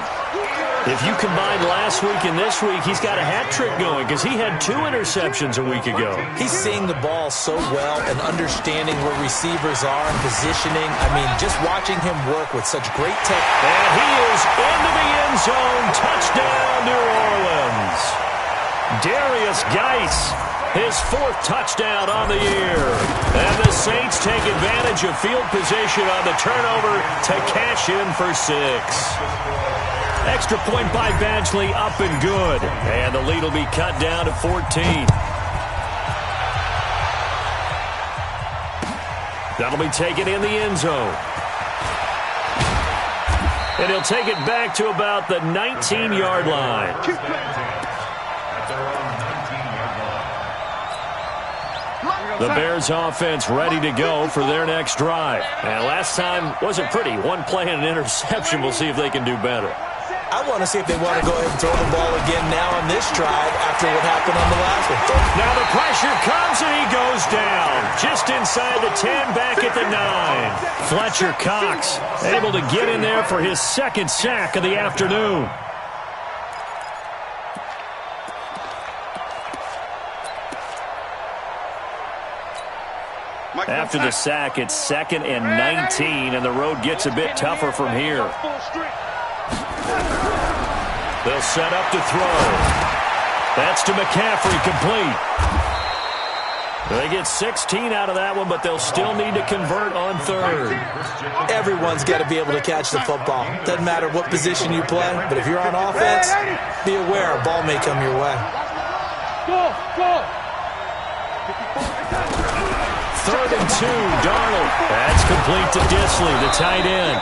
If you combine last week and this week, he's got a hat trick going because he had 2 interceptions a week ago. He's seeing the ball so well and understanding where receivers are and positioning. I mean, just watching him work with such great tech. And he is into the end zone. Touchdown, New Orleans. Darius Geis, his 4th touchdown on the year. And the Saints take advantage of field position on the turnover to cash in for 6. Extra point by Badgley, up and good. And the lead will be cut down to 14. That'll be taken in the end zone. And he'll take it back to about the 19-yard line. The Bears offense ready to go for their next drive. And last time wasn't pretty. 1 play and an interception. We'll see if they can do better. I want to see if they want to go ahead and throw the ball again now on this drive after what happened on the last one. Now the pressure comes and he goes down. Just inside the 10, back at the 9. Fletcher Cox able to get in there for his 2nd sack of the afternoon. After the sack, it's 2nd and 19, and the road gets a bit tougher from here. They'll set up to throw. That's to McCaffrey, complete. They get 16 out of that one, but they'll still need to convert on 3rd. Everyone's got to be able to catch the football. Doesn't matter what position you play, but if you're on offense, be aware a ball may come your way. Go! 3rd and 2, Darnold. That's complete to Disley, the tight end.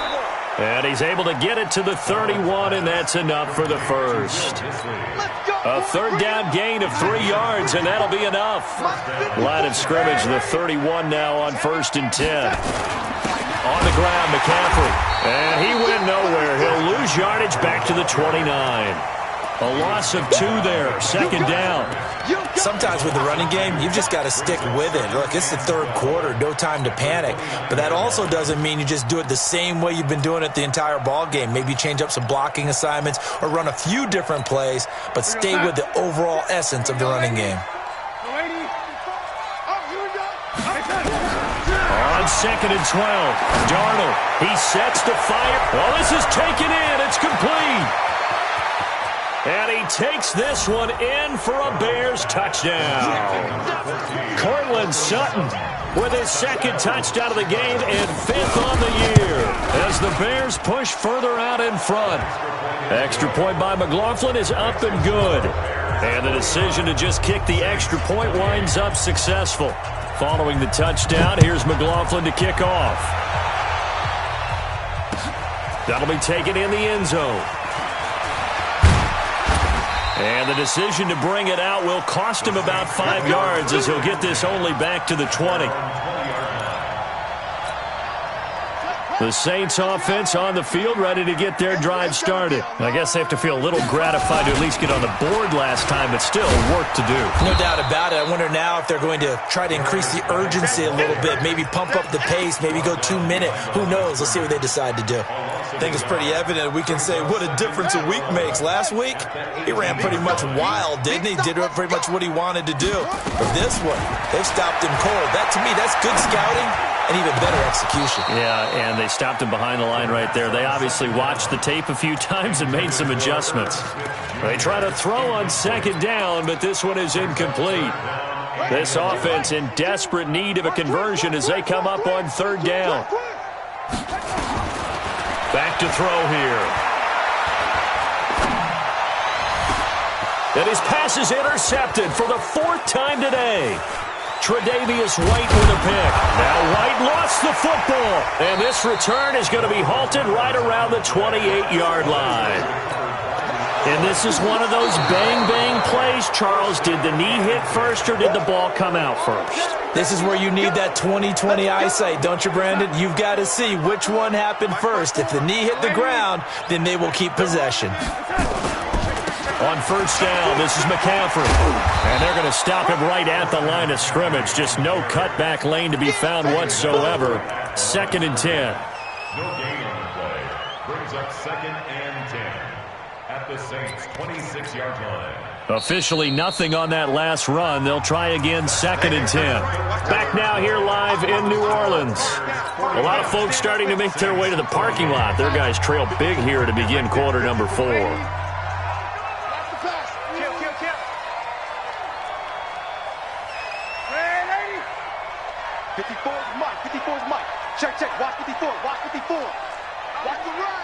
And he's able to get it to the 31, and that's enough for the 1st. A 3rd down gain of 3 yards, and that'll be enough. Line of scrimmage, the 31 now on 1st and 10. On the ground, McCaffrey. And he went nowhere. He'll lose yardage back to the 29. A loss of 2 there, 2nd down. Sometimes with the running game, you've just got to stick with it. Look, it's the 3rd quarter, no time to panic. But that also doesn't mean you just do it the same way you've been doing it the entire ball game. Maybe change up some blocking assignments or run a few different plays, but stay with the overall essence of the running game. On 2nd and 12, Darnold, he sets to fire. Well, this is taken in. It's complete. And he takes this one in for a Bears touchdown. Cortland Sutton with his 2nd touchdown of the game and 5th on the year as the Bears push further out in front. Extra point by McLaughlin is up and good. And the decision to just kick the extra point winds up successful. Following the touchdown, here's McLaughlin to kick off. That'll be taken in the end zone. And the decision to bring it out will cost him about 5 yards as he'll get this only back to the 20. The Saints offense on the field ready to get their drive started. I guess they have to feel a little gratified to at least get on the board last time, but still work to do. No doubt about it. I wonder now if they're going to try to increase the urgency a little bit, maybe pump up the pace, maybe go 2-minute. Who knows? Let's see what they decide to do. I think it's pretty evident. We can say what a difference a week makes. Last week, he ran pretty much wild, didn't he? Did pretty much what he wanted to do. But this one, they've stopped him cold. That, to me, that's good scouting and even better execution. Yeah, and they stopped him behind the line right there. They obviously watched the tape a few times and made some adjustments. They try to throw on 2nd down, but this one is incomplete. This offense in desperate need of a conversion as they come up on 3rd down. Back to throw here. And his pass is intercepted for the 4th time today. Tre'Davious White with a pick. Now White lost the football. And this return is going to be halted right around the 28-yard line. And this is one of those bang-bang plays, Charles. Did the knee hit first or did the ball come out first? This is where you need that 20/20 eyesight, don't you, Brandon? You've got to see which one happened first. If the knee hit the ground, then they will keep possession. On 1st down, this is McCaffrey. And they're going to stop him right at the line of scrimmage. Just no cutback lane to be found whatsoever. 2nd and 10. No gain on the play. Brings up 2nd and 10 at the Saints' 26-yard line. Officially nothing on that last run. They'll try again 2nd and 10. Back now here live in New Orleans. A lot of folks starting to make their way to the parking lot. Their guys trail big here to begin quarter number 4. 54 is Mike. 54 is Mike. Check, check. Watch 54. Watch 54. Watch the run.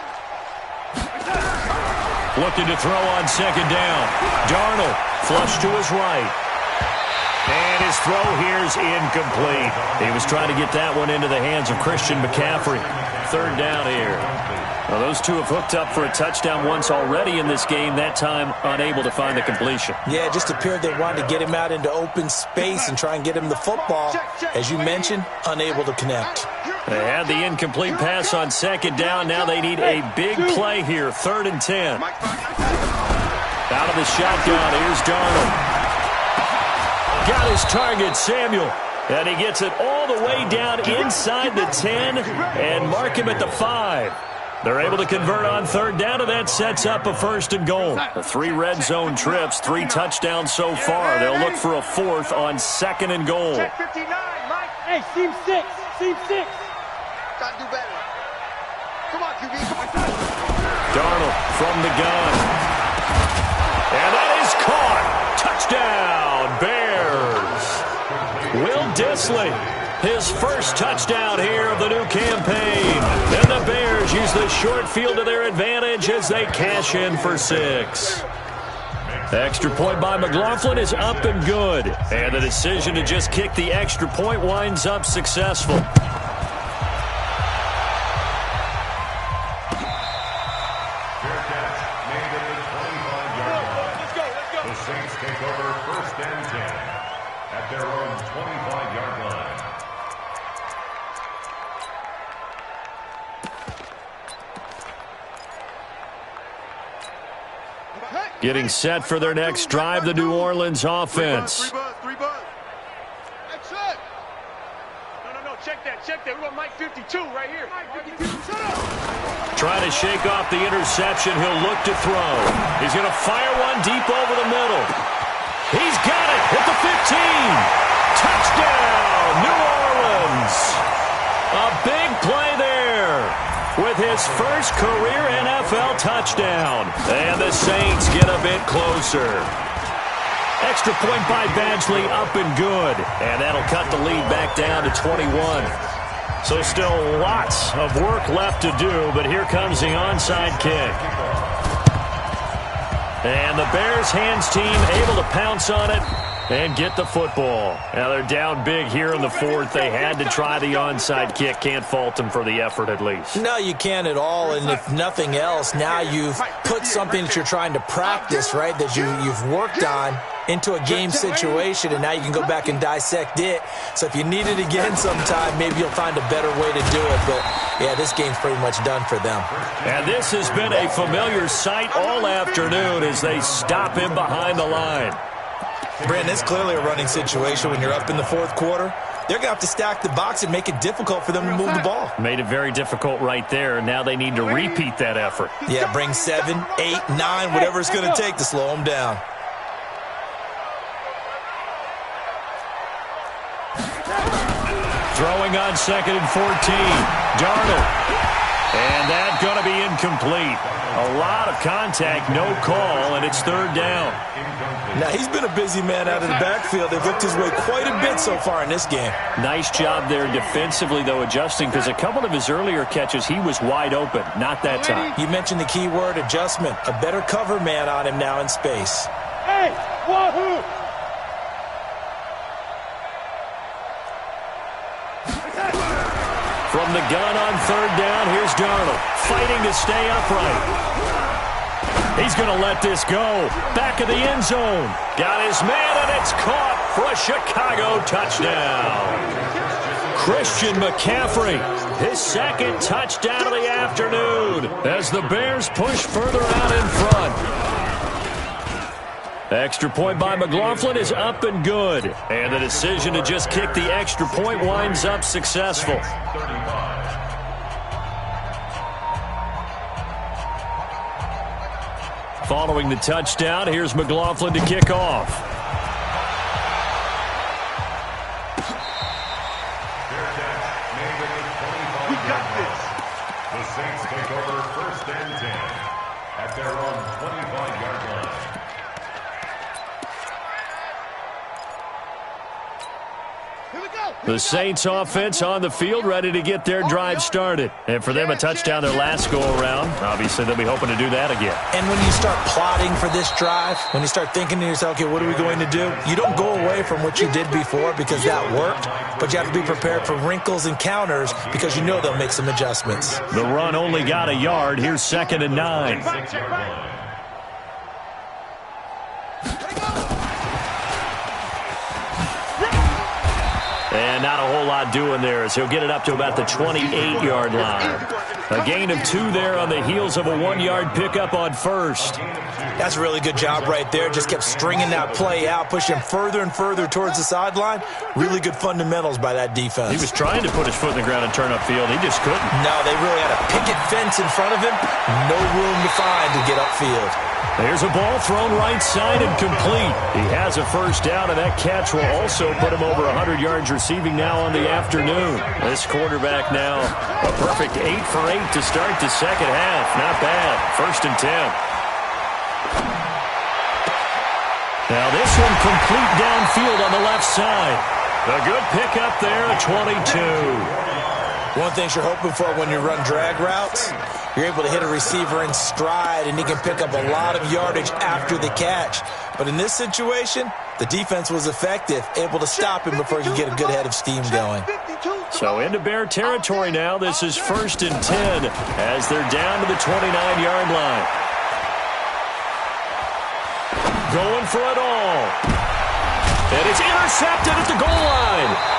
Looking to throw on 2nd down. Darnold flush to his right. And his throw here's incomplete. He was trying to get that one into the hands of Christian McCaffrey. 3rd down here. Well, those two have hooked up for a touchdown once already in this game, that time unable to find the completion. Yeah, it just appeared they wanted to get him out into open space and try and get him the football. As you mentioned, unable to connect. They had the incomplete pass on 2nd down. Now they need a big play here, 3rd and 10. Out of the shotgun, here's Darnold. Got his target, Samuel. And he gets it all the way down inside the 10 and mark him at the 5. They're able to convert on 3rd down, and that sets up a 1st and goal. The 3 red zone trips, 3 touchdowns so far. They'll look for a 4th on 2nd and goal. Check 59, Mike. Hey, seam 6. Seam 6. Gotta do better. Come on, QB. Come on. Darnold from the gun. And that is caught. Touchdown, Bears. Will Dissly, his first touchdown here of the new campaign. And the Bears use the short field to their advantage as they cash in for 6. The extra point by McLaughlin is up and good. And the decision to just kick the extra point winds up successful. The Saints take over 1st and 10 at their own 25-yard line. Getting set for their next drive, the New Orleans offense. 3 buzz. That's it. No. Check that. We want Mike 52 right here. Mike 52. Shut up. Trying to shake off the interception. He'll look to throw. He's going to fire one deep over the middle. He's got it at the 15. Touchdown, New Orleans. A big play there with his first career NFL touchdown. And the Saints get a bit closer. Extra point by Badgley, up and good. And that'll cut the lead back down to 21. So still lots of work left to do, but here comes the onside kick. And the Bears hands team able to pounce on it and get the football. Now they're down big here in the 4th. They had to try the onside kick. Can't fault them for the effort at least. No, you can't at all. And if nothing else, now you've put something that you're trying to practice, right, that you've worked on into a game situation, and now you can go back and dissect it. So if you need it again sometime, maybe you'll find a better way to do it. But, yeah, this game's pretty much done for them. And this has been a familiar sight all afternoon as they stop him behind the line. Brandon, it's clearly a running situation when you're up in the 4th quarter. They're going to have to stack the box and make it difficult for them to move the ball. Made it very difficult right there. Now they need to repeat that effort. Yeah, bring 7, 8, 9, whatever it's going to take to slow them down. Throwing on 2nd and 14. Darnold. And that's going to be incomplete. A lot of contact, no call, and it's 3rd down. Now, he's been a busy man out of the backfield. They've looked his way quite a bit so far in this game. Nice job there defensively, though, adjusting, because a couple of his earlier catches, he was wide open. Not that time. You mentioned the key word, adjustment. A better cover man on him now in space. Hey, wahoo! From the gun on 3rd down, here's Darnold, fighting to stay upright. He's going to let this go. Back of the end zone. Got his man, and it's caught for a Chicago touchdown. Christian McCaffrey, his 2nd touchdown of the afternoon as the Bears push further out in front. Extra point by McLaughlin is up and good. And the decision to just kick the extra point winds up successful. Following the touchdown, here's McLaughlin to kick off. We got this. The Saints take over 1st and 10 at their own 25-yard line. The Saints offense on the field, ready to get their drive started. And for them, a touchdown their last go-around. Obviously, they'll be hoping to do that again. And when you start plotting for this drive, when you start thinking to yourself, okay, what are we going to do? You don't go away from what you did before because that worked, but you have to be prepared for wrinkles and counters because you know they'll make some adjustments. The run only got a yard. Here's 2nd and 9. And not a whole lot doing there as he'll get it up to about the 28-yard line. A gain of 2 there on the heels of a 1-yard pickup on 1st. That's a really good job right there. Just kept stringing that play out, pushing further and further towards the sideline. Really good fundamentals by that defense. He was trying to put his foot in the ground and turn upfield. He just couldn't. No, they really had a picket fence in front of him. No room to find to get upfield. There's a ball thrown right side and complete. He has a 1st down, and that catch will also put him over 100 yards receiving now on the afternoon. This quarterback now a perfect 8 for 8 to start the second half. Not bad. 1st and 10. Now this one complete downfield on the left side. A good pickup there at 22. One thing you're hoping for when you run drag routes, you're able to hit a receiver in stride, and he can pick up a lot of yardage after the catch. But in this situation, the defense was effective, able to stop him before he could get a good head of steam going. So into Bear territory now. This is 1st and 10 as they're down to the 29-yard line. Going for it all. And it's intercepted at the goal line.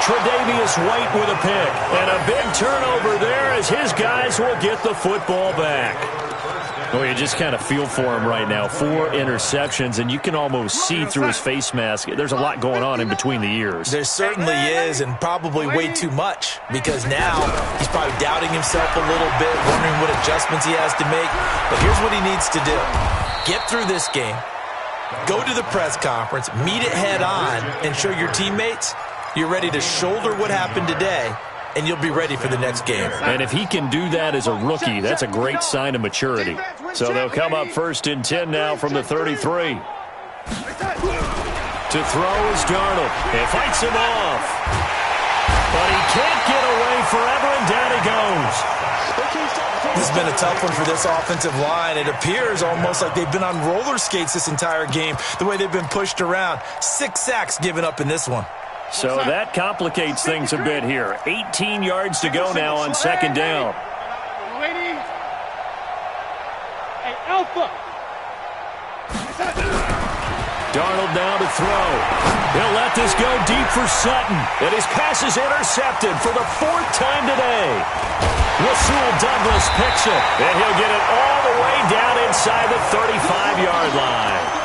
Tre'Davious White with a pick. And a big turnover there as his guys will get the football back. Well, you just kind of feel for him right now. 4 interceptions, and you can almost see through his face mask. There's a lot going on in between the ears. There certainly is, and probably way too much, because now he's probably doubting himself a little bit, wondering what adjustments he has to make. But here's what he needs to do. Get through this game, go to the press conference, meet it head on, and show your teammates you're ready to shoulder what happened today, and you'll be ready for the next game. And if he can do that as a rookie, that's a great sign of maturity. So they'll come up 1st and 10 now from the 33. To throw is Darnold. He fights him off. But he can't get away forever, and down he goes. This has been a tough one for this offensive line. It appears almost like they've been on roller skates this entire game, the way they've been pushed around. 6 sacks given up in this one. So that complicates things a bit here. 18 yards to go now on 2nd down. Lady. Hey, Alpha. Darnold now to throw. He'll let this go deep for Sutton. And his pass is intercepted for the 4th time today. Rasul Douglas picks it. And he'll get it all the way down inside the 35-yard line.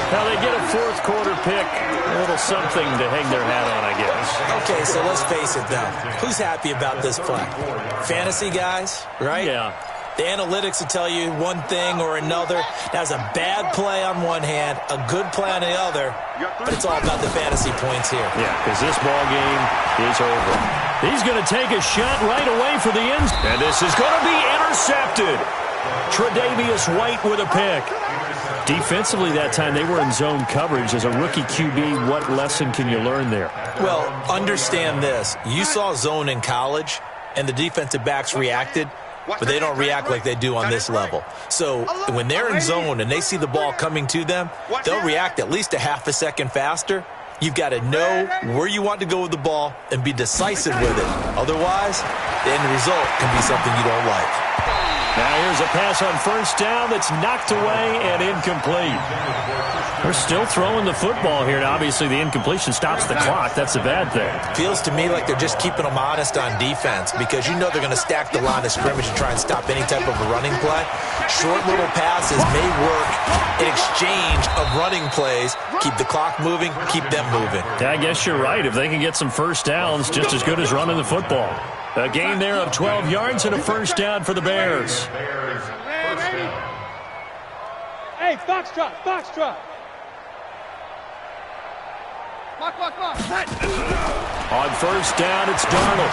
Now they get a 4th quarter pick. A little something to hang their hat on, I guess. Okay, so let's face it, though. Who's happy about this play? Fantasy guys, right? Yeah. The analytics will tell you one thing or another. That's a bad play on one hand, a good play on the other, but it's all about the fantasy points here. Yeah, because this ball game is over. He's going to take a shot right away for the end. And this is going to be intercepted. Tre'Davious White with a pick. Defensively that time, they were in zone coverage. As a rookie QB, what lesson can you learn there? Well, understand this. You saw zone in college, and the defensive backs reacted, but they don't react like they do on this level. So when they're in zone and they see the ball coming to them, they'll react at least a half a second faster. You've got to know where you want to go with the ball and be decisive with it. Otherwise, the end result can be something you don't like. Now here's a pass on 1st down that's knocked away and incomplete. They're still throwing the football here. Now, obviously, the incompletion stops the clock. That's a bad thing. Feels to me like they're just keeping them honest on defense because you know they're going to stack the line of scrimmage and try and stop any type of a running play. Short little passes may work in exchange of running plays. Keep the clock moving, keep them moving. Yeah, I guess you're right. If they can get some 1st downs, just as good as running the football. A gain there of 12 yards and a 1st down for the Bears. Hey, foxtrot, foxtrot. On first down, it's Darnold.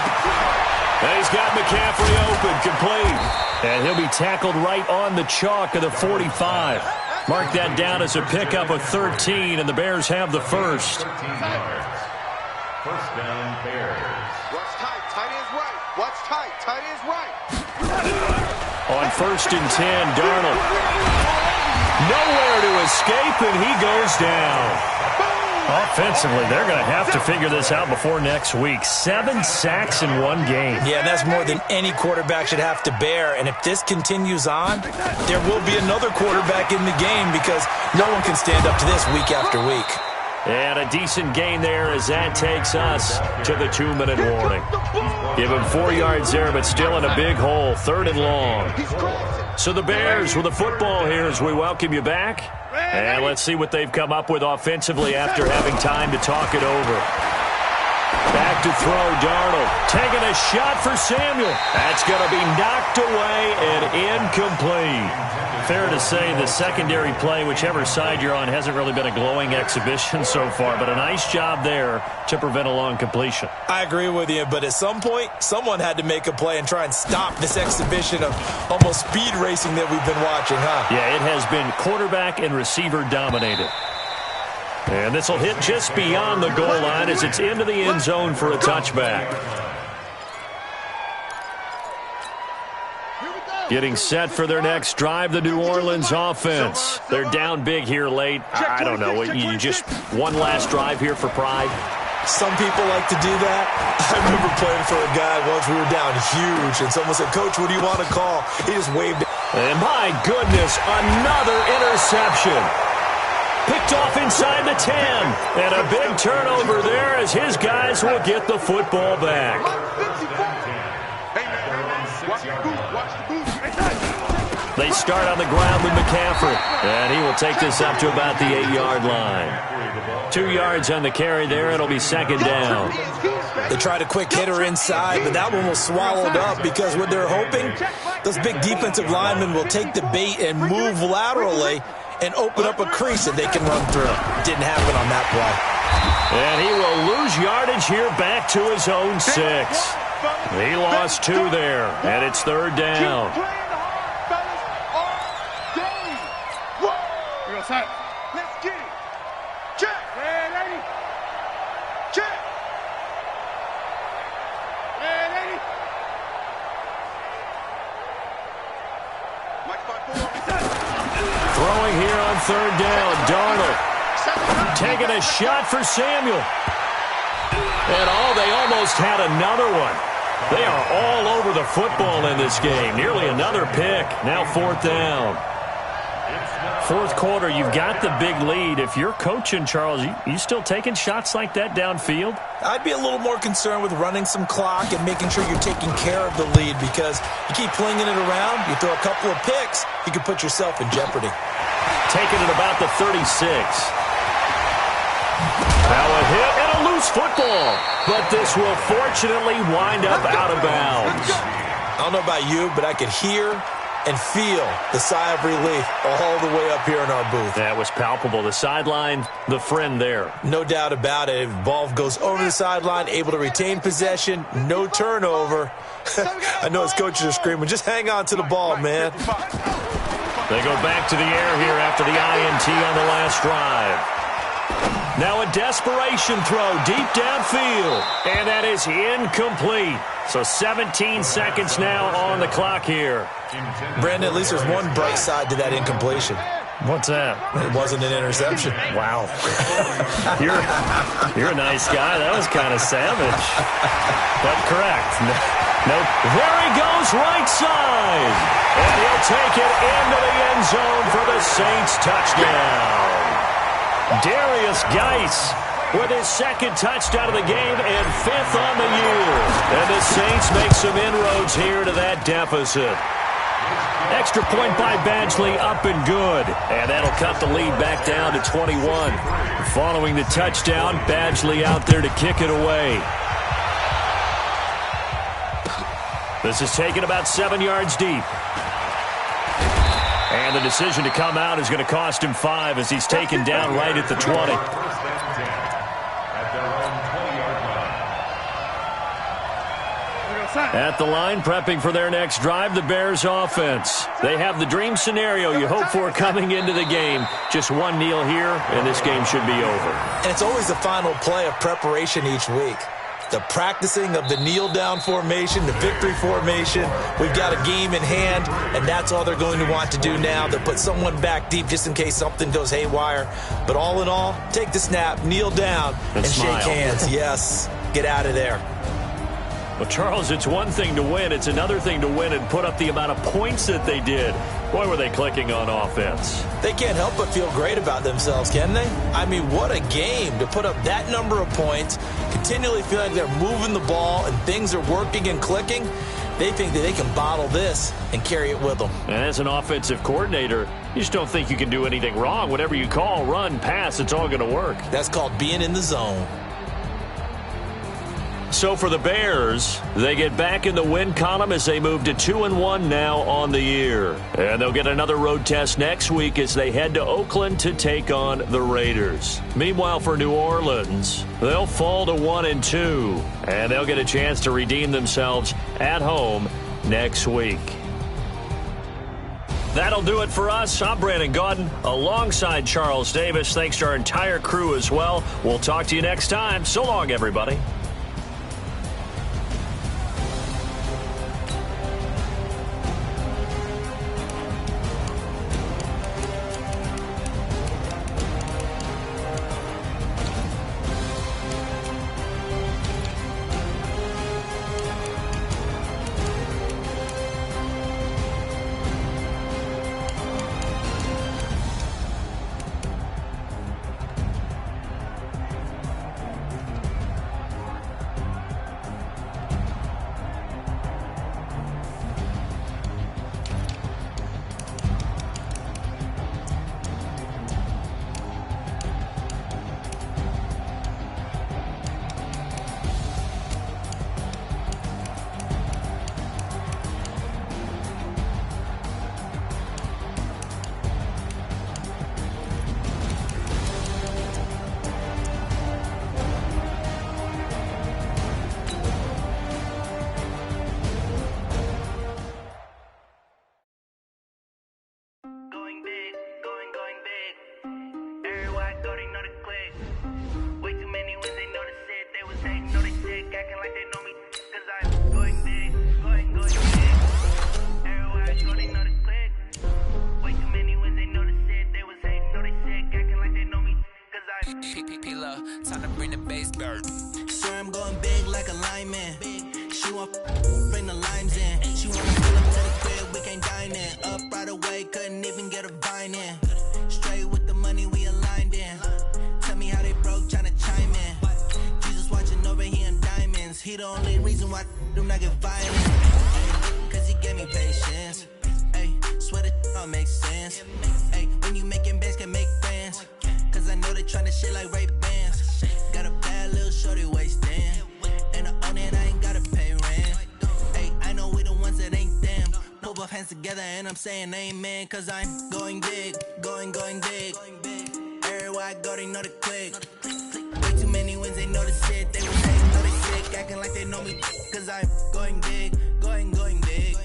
And he's got McCaffrey open, complete. And he'll be tackled right on the chalk of the 45. Mark that down as a pickup of 13, and the Bears have the first. 13 yards. First down, Bears. Watch tight. Tight end's right. Watch tight. Tight end's right. On first and 10, Darnold. Nowhere to escape, and he goes down. Offensively, they're going to have to figure this out before next week. 7 sacks in one game. Yeah, that's more than any quarterback should have to bear. And if this continues on, there will be another quarterback in the game because no one can stand up to this week after week. And a decent gain there as that takes us to the 2-minute warning. Give him 4 yards there, but still in a big hole, 3rd and long. So the Bears with the football here as we welcome you back. And let's see what they've come up with offensively after having time to talk it over. Back to throw, Darnold. Taking a shot for Samuel. That's going to be knocked away and incomplete. Fair to say the secondary play, whichever side you're on, hasn't really been a glowing exhibition so far, but a nice job there to prevent a long completion. I agree with you, but at some point, someone had to make a play and try and stop this exhibition of almost speed racing that we've been watching, huh? Yeah, it has been quarterback and receiver dominated. And this will hit just beyond the goal line as it's into the end zone for a touchback. Getting set for their next drive, the New Orleans offense. They're down big here late. I don't know. You just one last drive here for pride? Some people like to do that. I remember playing for a guy once. We were down huge, and someone said, "Coach, what do you want to call?" He just waved it. And my goodness, another interception. Picked off inside the 10. And a big turnover there as his guys will get the football back. They start on the ground with McCaffrey. And he will take this up to about the 8-yard line. 2 yards on the carry there. It'll be second down. They tried a quick hitter inside, but that one was swallowed up because what they're hoping, those big defensive linemen will take the bait and move laterally and open up a crease that they can run through. Didn't happen on that play. And he will lose yardage here back to his own 6. He lost 2 there, and it's third down. Let's get it. Check. Hey, lady. Check. Hey, lady. Throwing here on third down, Darnold. Taking a shot for Samuel. And they almost had another one. They are all over the football in this game. Nearly another pick. Now fourth down. Fourth quarter, you've got the big lead. If you're coaching, Charles, you still taking shots like that downfield? I'd be a little more concerned with running some clock and making sure you're taking care of the lead because you keep flinging it around, you throw a couple of picks, you can put yourself in jeopardy. Taking it about the 36. Now a hit and a loose football. But this will fortunately wind up out of bounds. I don't know about you, but I could hear and feel the sigh of relief all the way up here in our booth. That was palpable. The sideline, the friend there. No doubt about it. If the ball goes over the sideline, able to retain possession, no turnover. I know his coaches are screaming, just hang on to the ball, man. They go back to the air here after the INT on the last drive. Now a desperation throw deep downfield. And that is incomplete. So 17 seconds now on the clock here. Brandon, at least there's one bright side to that incompletion. What's that? It wasn't an interception. Wow. You're a nice guy. That was kind of savage. But correct. No. There he goes, right side. And he'll take it into the end zone for the Saints touchdown. Darius Geis with his second touchdown of the game and 5th on the year. And the Saints make some inroads here to that deficit. Extra point by Badgley, up and good. And that'll cut the lead back down to 21. Following the touchdown, Badgley out there to kick it away. This is taken about 7 yards deep. And the decision to come out is going to cost him 5 as he's taken down right at the 20. First and 10 at their own 20-yard line. At the line, prepping for their next drive, the Bears offense. They have the dream scenario you hope for coming into the game. Just one kneel here, and this game should be over. And it's always the final play of preparation each week. The practicing of the kneel-down formation, the victory formation. We've got a game in hand, and that's all they're going to want to do now. They'll put someone back deep just in case something goes haywire. But all in all, take the snap, kneel down, and smile. shake hands. Yes, get out of there. Well, Charles, it's one thing to win. It's another thing to win and put up the amount of points that they did. Boy, were they clicking on offense. They can't help but feel great about themselves, can they? I mean, what a game to put up that number of points, continually feel like they're moving the ball and things are working and clicking. They think that they can bottle this and carry it with them. And as an offensive coordinator, you just don't think you can do anything wrong. Whatever you call, run, pass, it's all going to work. That's called being in the zone. So for the Bears, they get back in the win column as they move to 2-1 now on the year. And they'll get another road test next week as they head to Oakland to take on the Raiders. Meanwhile, for New Orleans, they'll fall to 1-2, and they'll get a chance to redeem themselves at home next week. That'll do it for us. I'm Brandon Gaudin alongside Charles Davis. Thanks to our entire crew as well. We'll talk to you next time. So long, everybody. Time to bring the bass bird. Sir, I'm going big like a lineman. She want bring the limes in. She wanna pull up to the crib, we can't dine in. Up right away, couldn't even get a vine in. Straight with the money we aligned in. Tell me how they broke, tryna chime in. Jesus watching over here in diamonds. He the only reason why I do not get violent. Cause he gave me patience. Ay, swear that all makes sense. Ay, when you making bands can make friends. Cause I know they tryna shit like Ray Bans. Got a bad little shorty wasting. And I own it, I ain't gotta pay rent. Ay, I know we the ones that ain't them. Put both hands together and I'm saying amen. Cause I'm going big, going big. Everywhere I go, they know the click. Way too many wins, they know the shit. They was hating, know they sick, acting like they know me. Cause I'm going big, going big.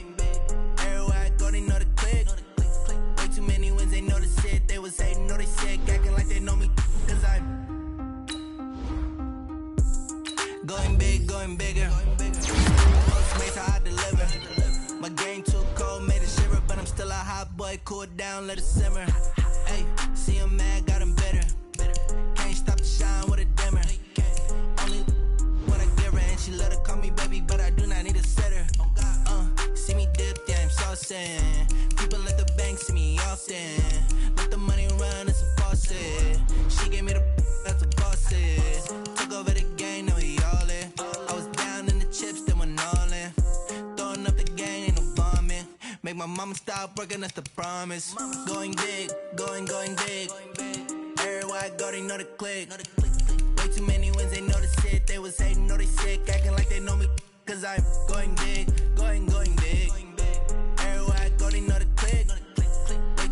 Everywhere I go, they know the click. Way too many wins, they know the shit. They was hating, know they sick, acting like they know me. Cause I'm going big, going bigger. Postmates how I deliver. My game too cold, made it shiver, but I'm still a hot boy. Cool it down, let it simmer. Hey, see him mad, got him bitter. Can't stop the shine with a dimmer. Only when I give her, and she let her call me baby, but I do not need a sitter. See me dip, yeah, I'm saucing. People at the bank see me often. Let the money run, it's a faucet. She gave me the that's a faucet. Took over the game, now we all in. I was down in the chips, then went all in. Throwing up the game, ain't no bombing. Make my mama stop working, that's the promise. Going big, going big. Everywhere I go, they know the click. Way too many wins, they know the shit. They was hating, know they sick, acting like they know me. Cause I'm going big, going big. Everywhere I go, they know the click. Way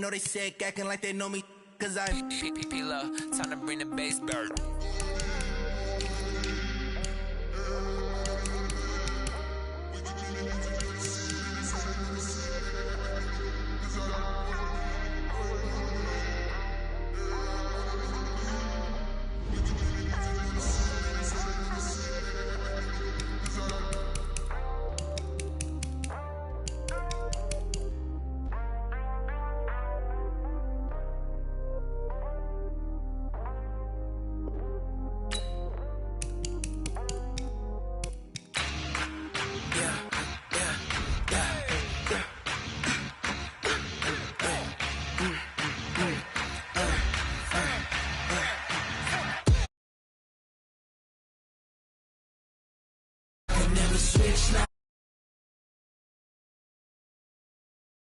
know they sick, acting like they know me, cause I'm P-P-P-Love, time to bring the bass bird. never switch now.